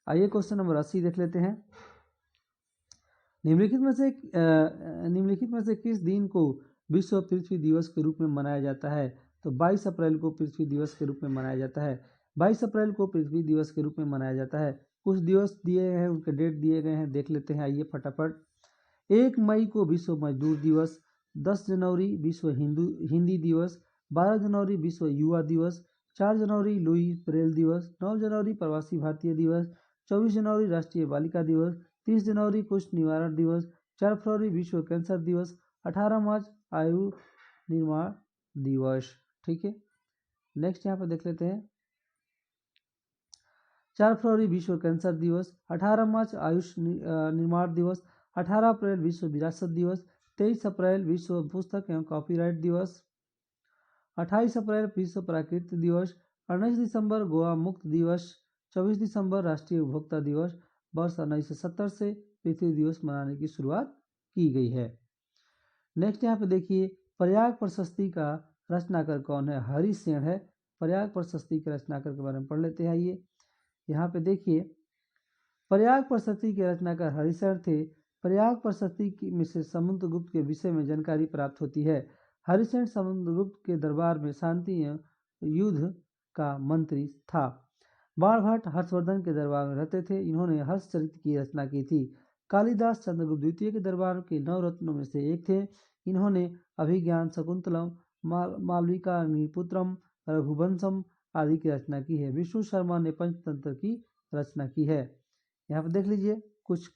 आइए क्वेश्चन नंबर 80 देख लेते हैं। निम्नलिखित में से किस दिन को विश्व पृथ्वी दिवस के रूप में मनाया जाता है? तो 22 अप्रैल को पृथ्वी दिवस के रूप में मनाया जाता है। 22 अप्रैल को पृथ्वी दिवस के रूप में मनाया जाता है। कुछ दिवस दिए हैं, उनके डेट दिए गए हैं, देख लेते हैं। आइए फटाफट। 1 मई को विश्व मजदूर दिवस, 10 जनवरी विश्व हिंदी दिवस, 12 जनवरी विश्व युवा दिवस, 4 जनवरी लुई ब्रेल दिवस, 9 जनवरी प्रवासी भारतीय दिवस, 24 जनवरी राष्ट्रीय बालिका दिवस, 30 जनवरी कुष्ठ निवारण दिवस, 4 फरवरी विश्व कैंसर दिवस, 18 मार्च आयु निर्माण दिवस। ठीक है, नेक्स्ट यहाँ पे देख लेते हैं। 4 फरवरी विश्व कैंसर दिवस, 18 मार्च आयुष निर्माण दिवस, 18 अप्रैल विश्व विरासत दिवस, 23 अप्रैल विश्व पुस्तक एवं कॉपीराइट दिवस, 28 अप्रैल विश्व प्राकृतिक दिवस, 19 दिसंबर गोवा मुक्त दिवस, 24 दिसंबर राष्ट्रीय उपभोक्ता दिवस। वर्ष 1970 से पृथ्वी दिवस मनाने की शुरुआत की गई है। नेक्स्ट यहाँ पे देखिए, प्रयाग प्रशस्ति का रचनाकार कौन है? हरिसेन है। प्रयाग प्रशस्ति के रचनाकार के बारे में पढ़ लेते हैं। ये यहाँ पे देखिए, प्रयाग प्रशस्ति के रचनाकार हरिसेन थे। प्रयाग प्रशस्ति में से समुद्रगुप्त के विषय में जानकारी प्राप्त होती है। हरिसेन समुद्रगुप्त के दरबार में शांति युद्ध का मंत्री था। बाणभट्ट हर्षवर्धन के दरबार में रहते थे। इन्होंने हर्षचरित की रचना की थी। कालिदास चंद्रगुप्त द्वितीय के दरबार के 9 रत्नों में से एक थे। इन्होंने अभिज्ञान शकुंतलम, मालविका निपुत्रम, रघुवंशम आदि की रचना की है। विष्णु शर्मा ने पंचतंत्र की रचना की है। यहाँ पे देख लीजिए, कुछ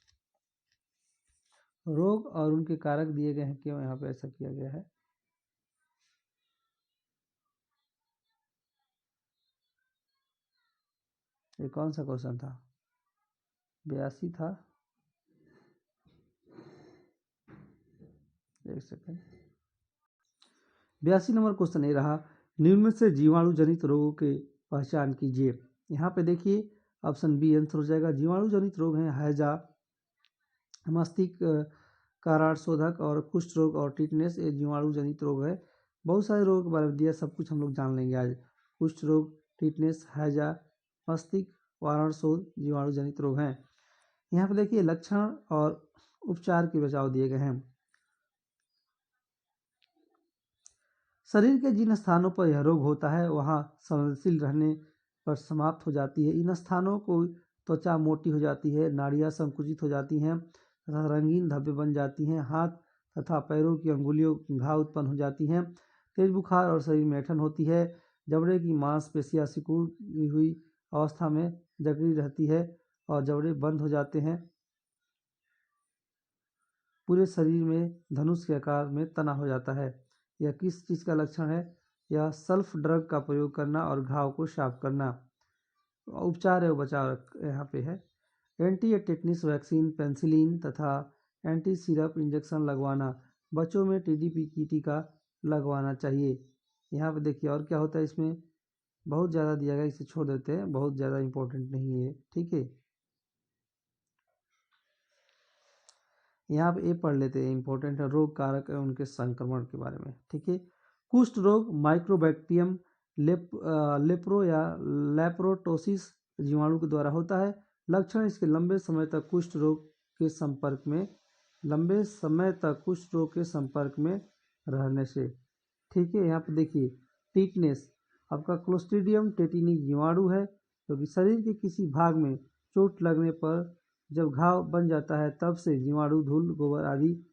रोग और उनके कारक दिए गए हैं, क्यों यहाँ पे ऐसा किया गया है। ये कौन सा क्वेश्चन था? 82 था। एक सेकेंड, 82 नंबर क्वेश्चन ये रहा, निम्न में से जीवाणु जनित रोगों के पहचान कीजिए। यहाँ पे देखिए, ऑप्शन बी आंसर हो जाएगा। जीवाणु जनित रोग हैं हैजा, मस्तिष्क कारार शोधक और कुष्ठ रोग और टिटनेस। ये जीवाणु जनित रोग है। बहुत सारे रोग के बारे में दिया, सब कुछ हम लोग जान लेंगे आज। कुष्ठ रोग, टिटनेस, हैजा, मस्तिष्क वारण शोध जीवाणु जनित रोग हैं। यहाँ पे देखिए, लक्षण और उपचार के बचाव दिए गए हैं। शरीर के जिन स्थानों पर यह रोग होता है वहाँ संवेदनशील रहने पर समाप्त हो जाती है। इन स्थानों को त्वचा मोटी हो जाती है, नाड़ियाँ संकुचित हो जाती हैं तथा रंगीन धब्बे बन जाती हैं। हाथ तथा पैरों की अंगुलियों घाव उत्पन्न हो जाती हैं। तेज बुखार और शरीर में ऐंठन होती है। जबड़े की मांसपेशियाँ सिकुड़ी हुई अवस्था में जकड़ी रहती है और जबड़े बंद हो जाते हैं। पूरे शरीर में धनुष के आकार में तना हो जाता है। यह किस चीज़ का लक्षण है? यह सल्फ ड्रग का प्रयोग करना और घाव को साफ करना। उपचार एवं बचाव यहाँ पे है। एंटी टेटनिस वैक्सीन, पेनिसिलिन तथा एंटी सिरप इंजेक्शन लगवाना। बच्चों में टीडीपी की टीका लगवाना चाहिए। यहाँ पे देखिए और क्या होता है, इसमें बहुत ज़्यादा दिया गया, इसे छोड़ देते हैं, बहुत ज़्यादा इंपॉर्टेंट नहीं है। ठीक है, यहाँ पे ये पढ़ लेते हैं, इंपॉर्टेंट है, रोग कारक और उनके संक्रमण के बारे में। ठीक है, कुष्ठ रोग माइक्रोबैक्टीरियम लेप्रो या लेप्रोटोसिस जीवाणु के द्वारा होता है। लक्षण इसके लंबे समय तक कुष्ठ रोग के संपर्क में रहने से। ठीक है, यहाँ पे देखिए, टीटनेस आपका क्लोस्ट्रीडियम टेटिनी जीवाणु है, क्योंकि शरीर के किसी भाग में चोट लगने पर जब घाव बन जाता है तब से जीवाणु धूल, गोबर आदि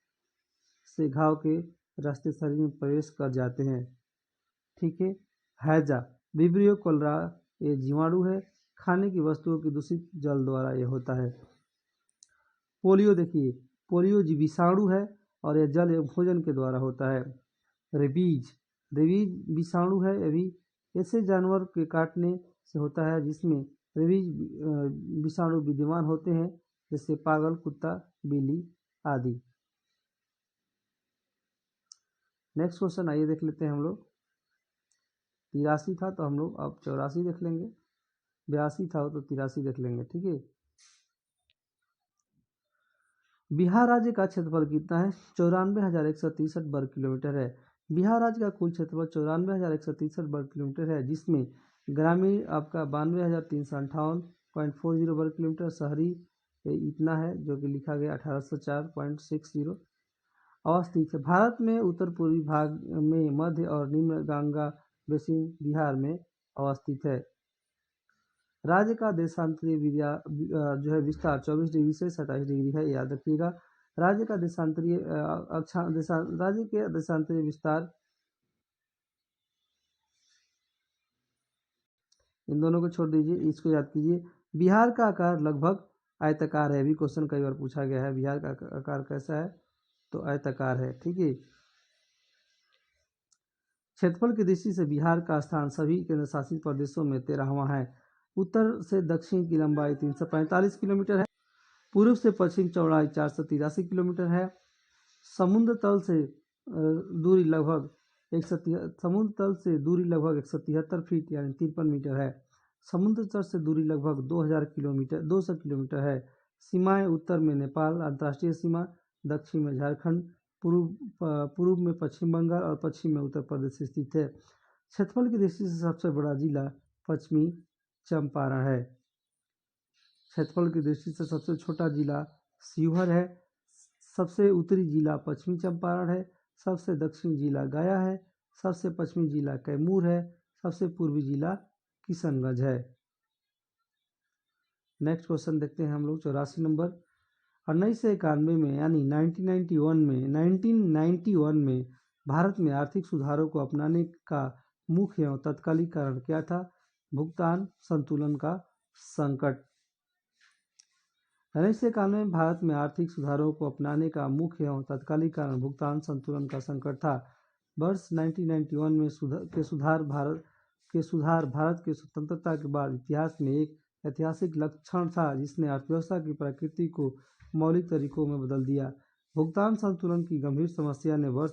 से घाव के रास्ते शरीर में प्रवेश कर जाते हैं। ठीक है, हैजा विब्रियो कोलेरा ये जीवाणु है। खाने की वस्तुओं के दूषित जल द्वारा ये होता है। पोलियो देखिए, पोलियो विषाणु है और यह जल एवं भोजन के द्वारा होता है। रेबीज विषाणु है, ये भी ऐसे जानवर के काटने से होता है जिसमें रेबीज विषाणु विद्यमान होते हैं, जैसे पागल कुत्ता, बिल्ली आदि। नेक्स्ट क्वेश्चन आइए देख लेते हैं हम लोग। 83 था तो हम लोग अब 84 देख लेंगे। 82 था तो 83 देख लेंगे। ठीक है, बिहार राज्य का क्षेत्रफल कितना है? 94,163 वर्ग किलोमीटर है। बिहार राज्य का कुल क्षेत्रफल 94,163 वर्ग किलोमीटर है, जिसमें ग्रामीण आपका 92,358.40 वर्ग किलोमीटर, शहरी इतना है जो कि लिखा गया 1804.60 अवस्थित है। भारत में उत्तर पूर्वी भाग में मध्य और निम्न गंगा बेसिन बिहार में अवस्थित है। राज्य का देशांतरी जो है विस्तार 24 डिग्री से 27 डिग्री है, याद रखिएगा। राज्य का देशांतरीय राज्य के देशांतरीय विस्तार, इन दोनों को छोड़ दीजिए, इसको याद कीजिए। बिहार का आकार लगभग आयताकार है, भी क्वेश्चन कई बार पूछा गया है, बिहार का आकार कैसा है, तो आयताकार है। ठीक है। क्षेत्रफल की दृष्टि से बिहार का स्थान सभी केंद्र शासित प्रदेशों में 13वां है। उत्तर से दक्षिण की लंबाई 345 किलोमीटर है। पूर्व से पश्चिम चौड़ाई 483 किलोमीटर है। समुद्र तल से दूरी लगभग 173 फीट यानी 53 मीटर है। समुद्र तल से दूरी लगभग 200 किलोमीटर है। सीमाएं उत्तर में नेपाल अंतर्राष्ट्रीय सीमा, दक्षिण में झारखंड, पूर्व में पश्चिम बंगाल और पश्चिम में उत्तर प्रदेश स्थित है। क्षेत्रफल की दृष्टि से सबसे बड़ा जिला पश्चिमी चंपारण है। क्षेत्रफल की दृष्टि से सबसे छोटा जिला शिवहर है। सबसे उत्तरी जिला पश्चिमी चंपारण है। सबसे दक्षिणी जिला गया है। सबसे पश्चिमी जिला कैमूर है। सबसे पूर्वी जिला किशनगंज है। नेक्स्ट क्वेश्चन देखते हैं हम लोग 84 नंबर। 1991 में यानी 1991 में भारत में आर्थिक सुधारों को अपनाने का मुख्य एवं तत्कालिक कारण क्या था? भुगतान संतुलन का संकट। 1991 में भारत में आर्थिक सुधारों को अपनाने का मुख्य एवं तत्कालिक कारण भुगतान संतुलन का संकट था। वर्ष 1991 में भारत के स्वतंत्रता के बाद इतिहास में एक ऐतिहासिक लक्षण था जिसने अर्थव्यवस्था की प्रकृति को मौलिक तरीकों में बदल दिया। भुगतान संतुलन की गंभीर समस्या ने वर्ष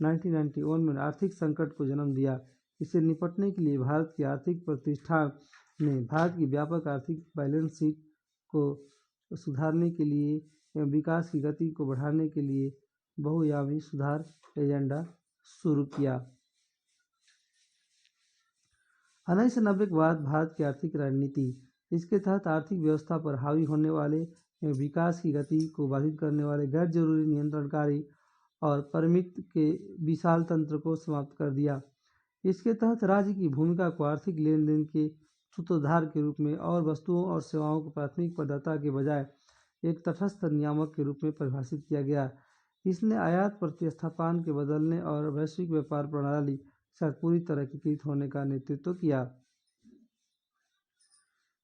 1991 में आर्थिक संकट को जन्म दिया। इससे निपटने के लिए भारत के आर्थिक प्रतिष्ठान ने भारत की व्यापक आर्थिक बैलेंस शीट को सुधारने के लिए एवं विकास की गति को बढ़ाने के लिए बहुआयामी सुधार एजेंडा शुरू किया। 1990 के बाद भारत की आर्थिक रणनीति, इसके तहत आर्थिक व्यवस्था पर हावी होने वाले एवं विकास की गति को बाधित करने वाले गैर जरूरी नियंत्रणकारी और परिमित के विशाल तंत्र को समाप्त कर दिया। इसके तहत राज्य की भूमिका को आर्थिक लेन देन के सूत्रधार के रूप में और वस्तुओं और सेवाओं को प्राथमिक प्रदाता के बजाय एक तटस्थ नियामक के रूप में परिभाषित किया गया। इसने आयात प्रतिस्थापन के बदलने और वैश्विक व्यापार प्रणाली के साथ पूरी तरह एकीकृत होने का नेतृत्व किया।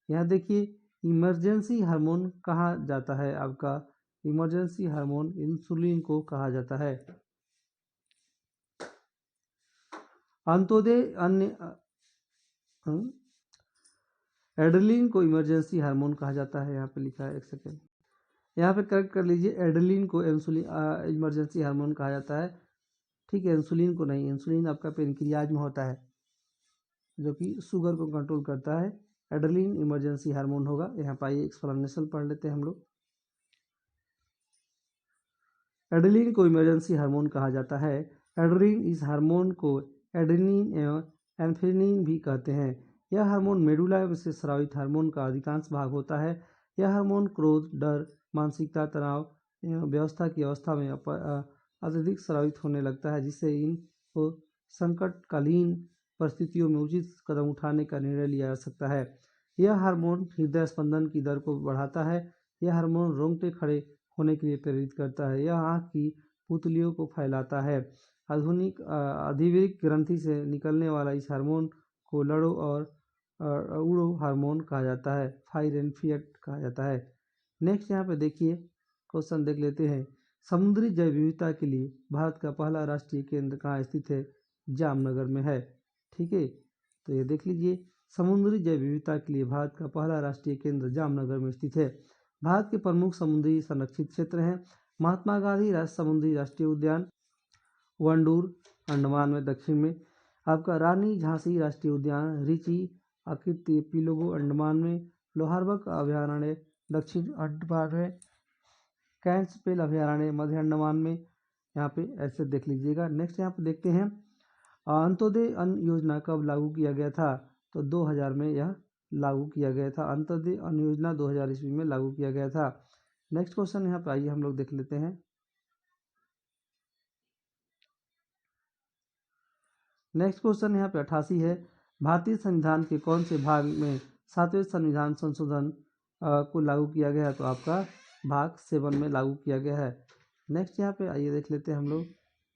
यहाँ देखिए, इमरजेंसी हार्मोन कहा जाता है, आपका इमरजेंसी हार्मोन इंसुलिन को कहा जाता है। अंत्योदय अन्य एड्रेनलिन को इमरजेंसी हार्मोन कहा जाता है। यहाँ पे लिखा है, एक सेकेंड, यहाँ पे करेक्ट कर लीजिए। एड्रेनलिन को इमरजेंसी हार्मोन कहा जाता है। ठीक है, इंसुलिन को नहीं। इंसुलिन आपका पेनक्रियाज में होता है जो कि शुगर को कंट्रोल करता है। एड्रेनलिन इमरजेंसी हार्मोन होगा। यहाँ पर आइए एक्सप्लेनेशन पढ़ लेते हैं हम लोग। एड्रेनलिन को इमरजेंसी हार्मोन कहा जाता है। एड्रेनलिन इस हार्मोन को एड्रेनिन एवं एम्फेनिन भी कहते हैं। यह हार्मोन मेडुला से स्रावित हार्मोन का अधिकांश भाग होता है। यह हार्मोन क्रोध, डर, मानसिकता, तनाव एवं व्यवस्था की अवस्था में अत्यधिक स्रावित होने लगता है, जिससे इनको संकटकालीन परिस्थितियों में उचित कदम उठाने का निर्णय लिया जा सकता है। यह हार्मोन हृदय स्पंदन की दर को बढ़ाता है। यह हार्मोन रोंगटे खड़े होने के लिए प्रेरित करता है। यह आँख की पुतलियों को फैलाता है। आधुनिक अधिवृक्क ग्रंथि से निकलने वाला इस हार्मोन को लड़ो और उड़ो हार्मोन कहा जाता है, फाइट एंड फ्लाइट कहा जाता है। नेक्स्ट यहाँ पे देखिए, क्वेश्चन देख लेते हैं। समुद्री जैव विविधता के लिए भारत का पहला राष्ट्रीय केंद्र कहाँ स्थित है? जामनगर में है। ठीक है, तो ये देख लीजिए, समुद्री जैव विविधता के लिए भारत का पहला राष्ट्रीय केंद्र जामनगर में स्थित है। भारत के प्रमुख समुद्री संरक्षित क्षेत्र हैं महात्मा गांधी समुद्री राष्ट्रीय उद्यान, वंडूर अंडमान में दक्षिण में, आपका रानी झांसी राष्ट्रीय उद्यान, रिची आकृति पिलोगो अंडमान में, लोहारबक अभयारण्य दक्षिण अंडमान में, कैंसपेल अभयारण्य मध्य अंडमान में। यहाँ पे ऐसे देख लीजिएगा। नेक्स्ट यहाँ पे देखते हैं, अंत्योदय अन्न योजना कब लागू किया गया था? तो 2000 में यह लागू किया गया था। अंत्योदय अन्न योजना 2000 ईस्वी में लागू किया गया था। नेक्स्ट क्वेश्चन यहाँ पे आइए हम लोग देख लेते हैं। नेक्स्ट क्वेश्चन यहाँ पे 88 है। भारतीय संविधान के कौन से भाग में 7वें संविधान संशोधन को लागू किया गया है? तो आपका भाग 7 में लागू किया गया है। नेक्स्ट यहाँ पे आइए देख लेते हैं हम लोग।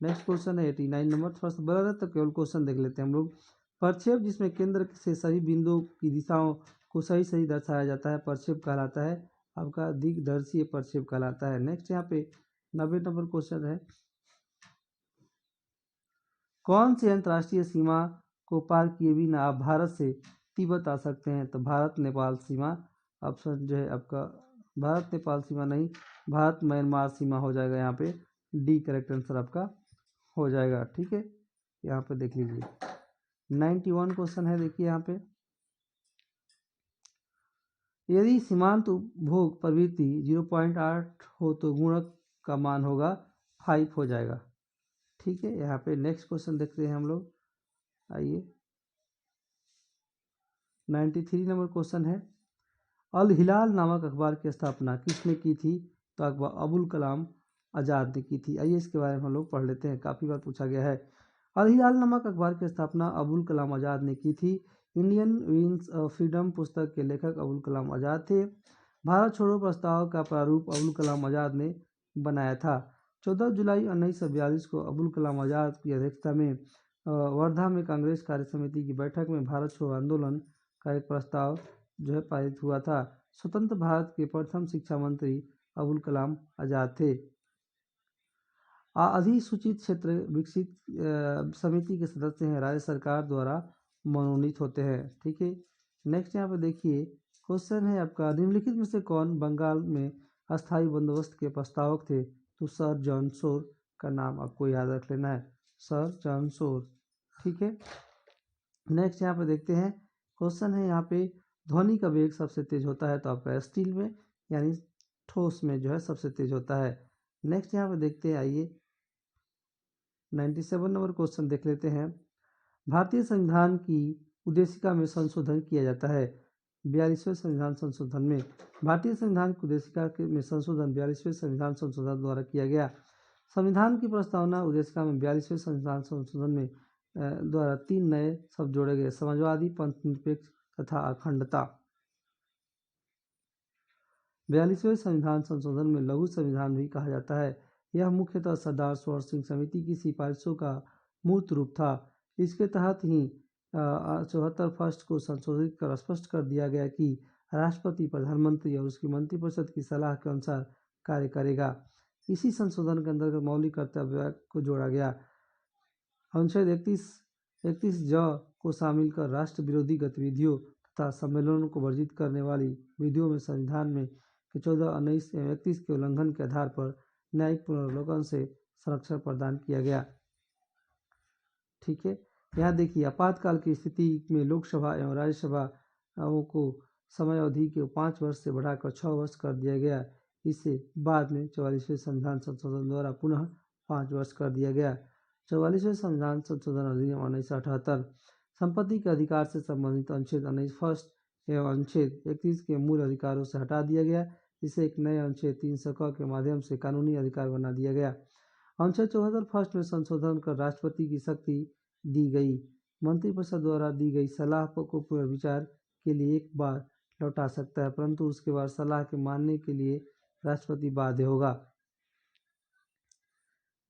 नेक्स्ट क्वेश्चन है 89 नंबर, थोड़ा सा बड़ा है तो केवल क्वेश्चन देख लेते हैं हम लोग। प्रक्षेप जिसमें केंद्र से सभी बिंदुओं की दिशाओं को सही सही दर्शाया जाता है प्रक्षेप कहलाता है, आपका दिग्दर्शीय प्रक्षेप कहलाता है। नेक्स्ट यहाँ पे 90 नंबर क्वेश्चन है, कौन सी अंतर्राष्ट्रीय सीमा को पार किए बिना आप भारत से तिब्बत आ सकते हैं? तो भारत नेपाल सीमा, ऑप्शन जो है आपका भारत नेपाल सीमा नहीं, भारत म्यांमार सीमा हो जाएगा यहाँ पे, डी करेक्ट आंसर आपका हो जाएगा। ठीक है, यहाँ पे देख लीजिए 91 क्वेश्चन है, देखिए यहाँ पे, यदि सीमांत उपभोग प्रवृत्ति 0.8 हो तो गुणक का मान होगा 5 हो जाएगा। ठीक है, यहाँ पे नेक्स्ट क्वेश्चन देखते हैं हम लोग। आइए 93 नंबर क्वेश्चन है, अल हिलाल नामक अखबार की स्थापना किसने की थी? तो अखबार अबुल कलाम आज़ाद ने की थी। आइए इसके बारे में हम लोग पढ़ लेते हैं, काफ़ी बार पूछा गया है। अल हिलाल नामक अखबार की स्थापना अबुल कलाम आज़ाद ने की थी। इंडियन विंग्स ऑफ फ्रीडम पुस्तक के लेखक अबुल कलाम आज़ाद थे। भारत छोड़ो प्रस्ताव का प्रारूप अबुल कलाम आज़ाद ने बनाया था। 14 जुलाई 1942 को अबुल कलाम आज़ाद की अध्यक्षता में वर्धा में कांग्रेस कार्य समिति की बैठक में भारत छोड़ो आंदोलन का एक प्रस्ताव जो है पारित हुआ था। स्वतंत्र भारत के प्रथम शिक्षा मंत्री अबुल कलाम आज़ाद थे। अधिसूचित क्षेत्र विकसित समिति के सदस्य हैं, राज्य सरकार द्वारा मनोनीत होते हैं। ठीक है, नेक्स्ट यहाँ पे देखिए क्वेश्चन है आपका, निम्नलिखित में से कौन बंगाल में अस्थायी बंदोबस्त के प्रस्तावक थे? तो सर जॉन शोर का नाम आपको याद रख लेना है, सर जॉन शोर। ठीक है, नेक्स्ट यहाँ पे देखते हैं क्वेश्चन है यहाँ पे, ध्वनि का वेग सबसे तेज होता है? तो आपका स्टील में यानी ठोस में जो है सबसे तेज होता है। नेक्स्ट यहाँ पे देखते हैं, आइए 97 नंबर क्वेश्चन देख लेते हैं, भारतीय संविधान की उद्देशिका में संशोधन किया जाता है। 42वें संविधान संशोधन में भारतीय संविधान की उद्देशिका में संशोधन 42वें संविधान संशोधन द्वारा किया गया। संविधान की प्रस्तावना उद्देशिका में 42वें संविधान संशोधन में द्वारा 3 नए शब्द जोड़े गए, समाजवादी, पंथ निरपेक्ष तथा अखंडता। 42वें संविधान संशोधन में लघु संविधान भी कहा जाता है। यह मुख्यतः सरदार स्वर्ण सिंह समिति की सिफारिशों का मूर्त रूप था। इसके तहत ही 74 फर्स्ट को संशोधित कर स्पष्ट कर दिया गया कि राष्ट्रपति प्रधानमंत्री और उसकी मंत्रिपरिषद की सलाह के अनुसार कार्य करेगा। इसी संशोधन के अंतर्गत मौलिक कर्तव्य को जोड़ा गया। अनुच्छेद 31 ज को शामिल कर राष्ट्र विरोधी गतिविधियों तथा सम्मेलनों को वर्जित करने वाली विधियों में संविधान में 14, 19 एवं 31 के उल्लंघन के आधार पर न्यायिक पुनर्वलोकन से संरक्षण प्रदान किया गया। ठीक है, यहाँ देखिए आपातकाल की स्थिति में लोकसभा एवं राज्यसभाओं को समय अवधि के 5 वर्ष से बढ़ाकर 6 वर्ष कर दिया गया। इसे बाद में 44वें संविधान संशोधन द्वारा पुनः 5 वर्ष कर दिया गया। 44वें संविधान संशोधन अधिनियम 1978 संपत्ति के अधिकार से संबंधित अनुच्छेद 19 फर्स्ट एवं अनुच्छेद 31 के मूल अधिकारों से हटा दिया गया। इसे एक नए अनुच्छेद 300 के माध्यम से कानूनी अधिकार बना दिया गया। अनुच्छेद 74 फर्स्ट में संशोधन कर राष्ट्रपति की शक्ति दी गई, मंत्रिपरिषद द्वारा दी गई सलाह को पुनर्विचार के लिए एक बार लौटा सकता है, परंतु उसके बाद सलाह के मानने के लिए राष्ट्रपति बाध्य होगा।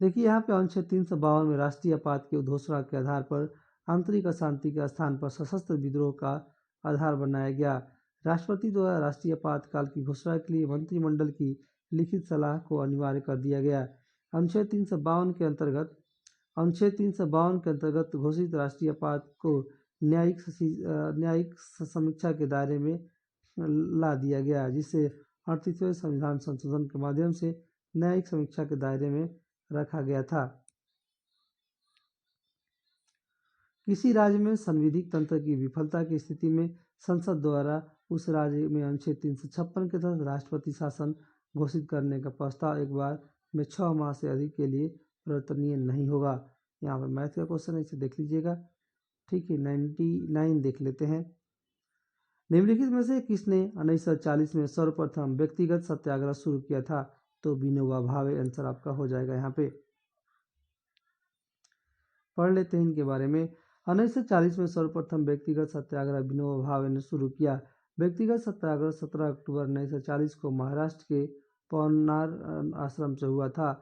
देखिए यहाँ पे अनुच्छेद 352 में राष्ट्रीय आपात की घोषणा के आधार पर आंतरिक अशांति के स्थान पर सशस्त्र विद्रोह का आधार बनाया गया। राष्ट्रपति द्वारा राष्ट्रीय आपातकाल की घोषणा के लिए मंत्रिमंडल की लिखित सलाह को अनिवार्य कर दिया गया। अनुच्छेद 352 के अंतर्गत घोषित राष्ट्रीय आपात को न्यायिक समीक्षा के दायरे में ला दिया गया, जिसे 38वें संविधान संशोधन के माध्यम से न्यायिक समीक्षा के दायरे में रखा गया था। किसी राज्य में संविधिक तंत्र की विफलता की स्थिति में संसद द्वारा उस राज्य में अनुच्छेद 356 के तहत राष्ट्रपति शासन घोषित करने का प्रस्ताव एक बार में 6 माह से अधिक के लिए परिवर्तनीय नहीं होगा। यहाँ पर मैथ का क्वेश्चन है, इसे देख लीजिएगा। ठीक है, 99 देख लेते हैं, निम्नलिखित में से किसने 1940 में सर्वप्रथम व्यक्तिगत सत्याग्रह शुरू किया था? तो विनोबा भावे आंसर आपका हो जाएगा। यहाँ पे पढ़ लेते हैं इनके बारे में। 1940 में सर्वप्रथम व्यक्तिगत सत्याग्रह विनोबा भावे ने शुरू किया। व्यक्तिगत सत्याग्रह 17 अक्टूबर 1940 को महाराष्ट्र के पवनार आश्रम से हुआ था।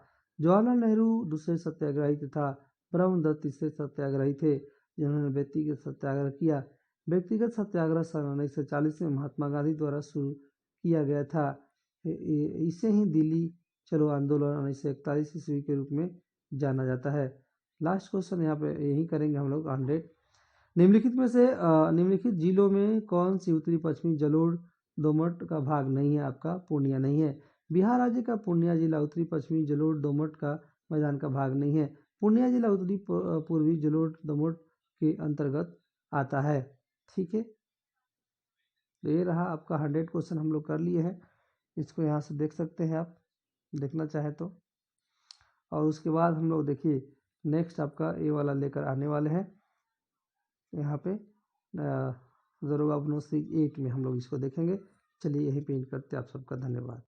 जवाहरलाल नेहरू दूसरे सत्याग्रही तथा ब्रह्मदत्त तीसरे सत्याग्रही थे जिन्होंने व्यक्तिगत सत्याग्रह किया। व्यक्तिगत सत्याग्रह सन 1940 में महात्मा गांधी द्वारा शुरू किया गया था। इसे ही दिल्ली चलो आंदोलन 1941 ईस्वी के रूप में जाना जाता है। लास्ट क्वेश्चन यहाँ पे यही करेंगे हम लोग 100। निम्नलिखित में से निम्नलिखित जिलों में कौन सी उत्तरी पश्चिमी जलोढ़ दोमट का भाग नहीं है? आपका पूर्णिया नहीं है। बिहार राज्य का पूर्णिया जिला उत्तरी पश्चिमी जलोढ़ दोमट का मैदान का भाग नहीं है। पूर्णिया जिला उत्तरी पूर्वी जलोढ़ दोमट के अंतर्गत आता है। ठीक है, तो ये रहा आपका 100 क्वेश्चन हम लोग कर लिए हैं। इसको यहाँ से देख सकते हैं आप, देखना चाहे तो। और उसके बाद हम लोग देखिए नेक्स्ट आपका ये वाला लेकर आने वाले हैं। यहाँ पे दरोगा बनोसी 8 में हम लोग इसको देखेंगे। चलिए यहीं पे एंड करते हैं। आप सबका धन्यवाद।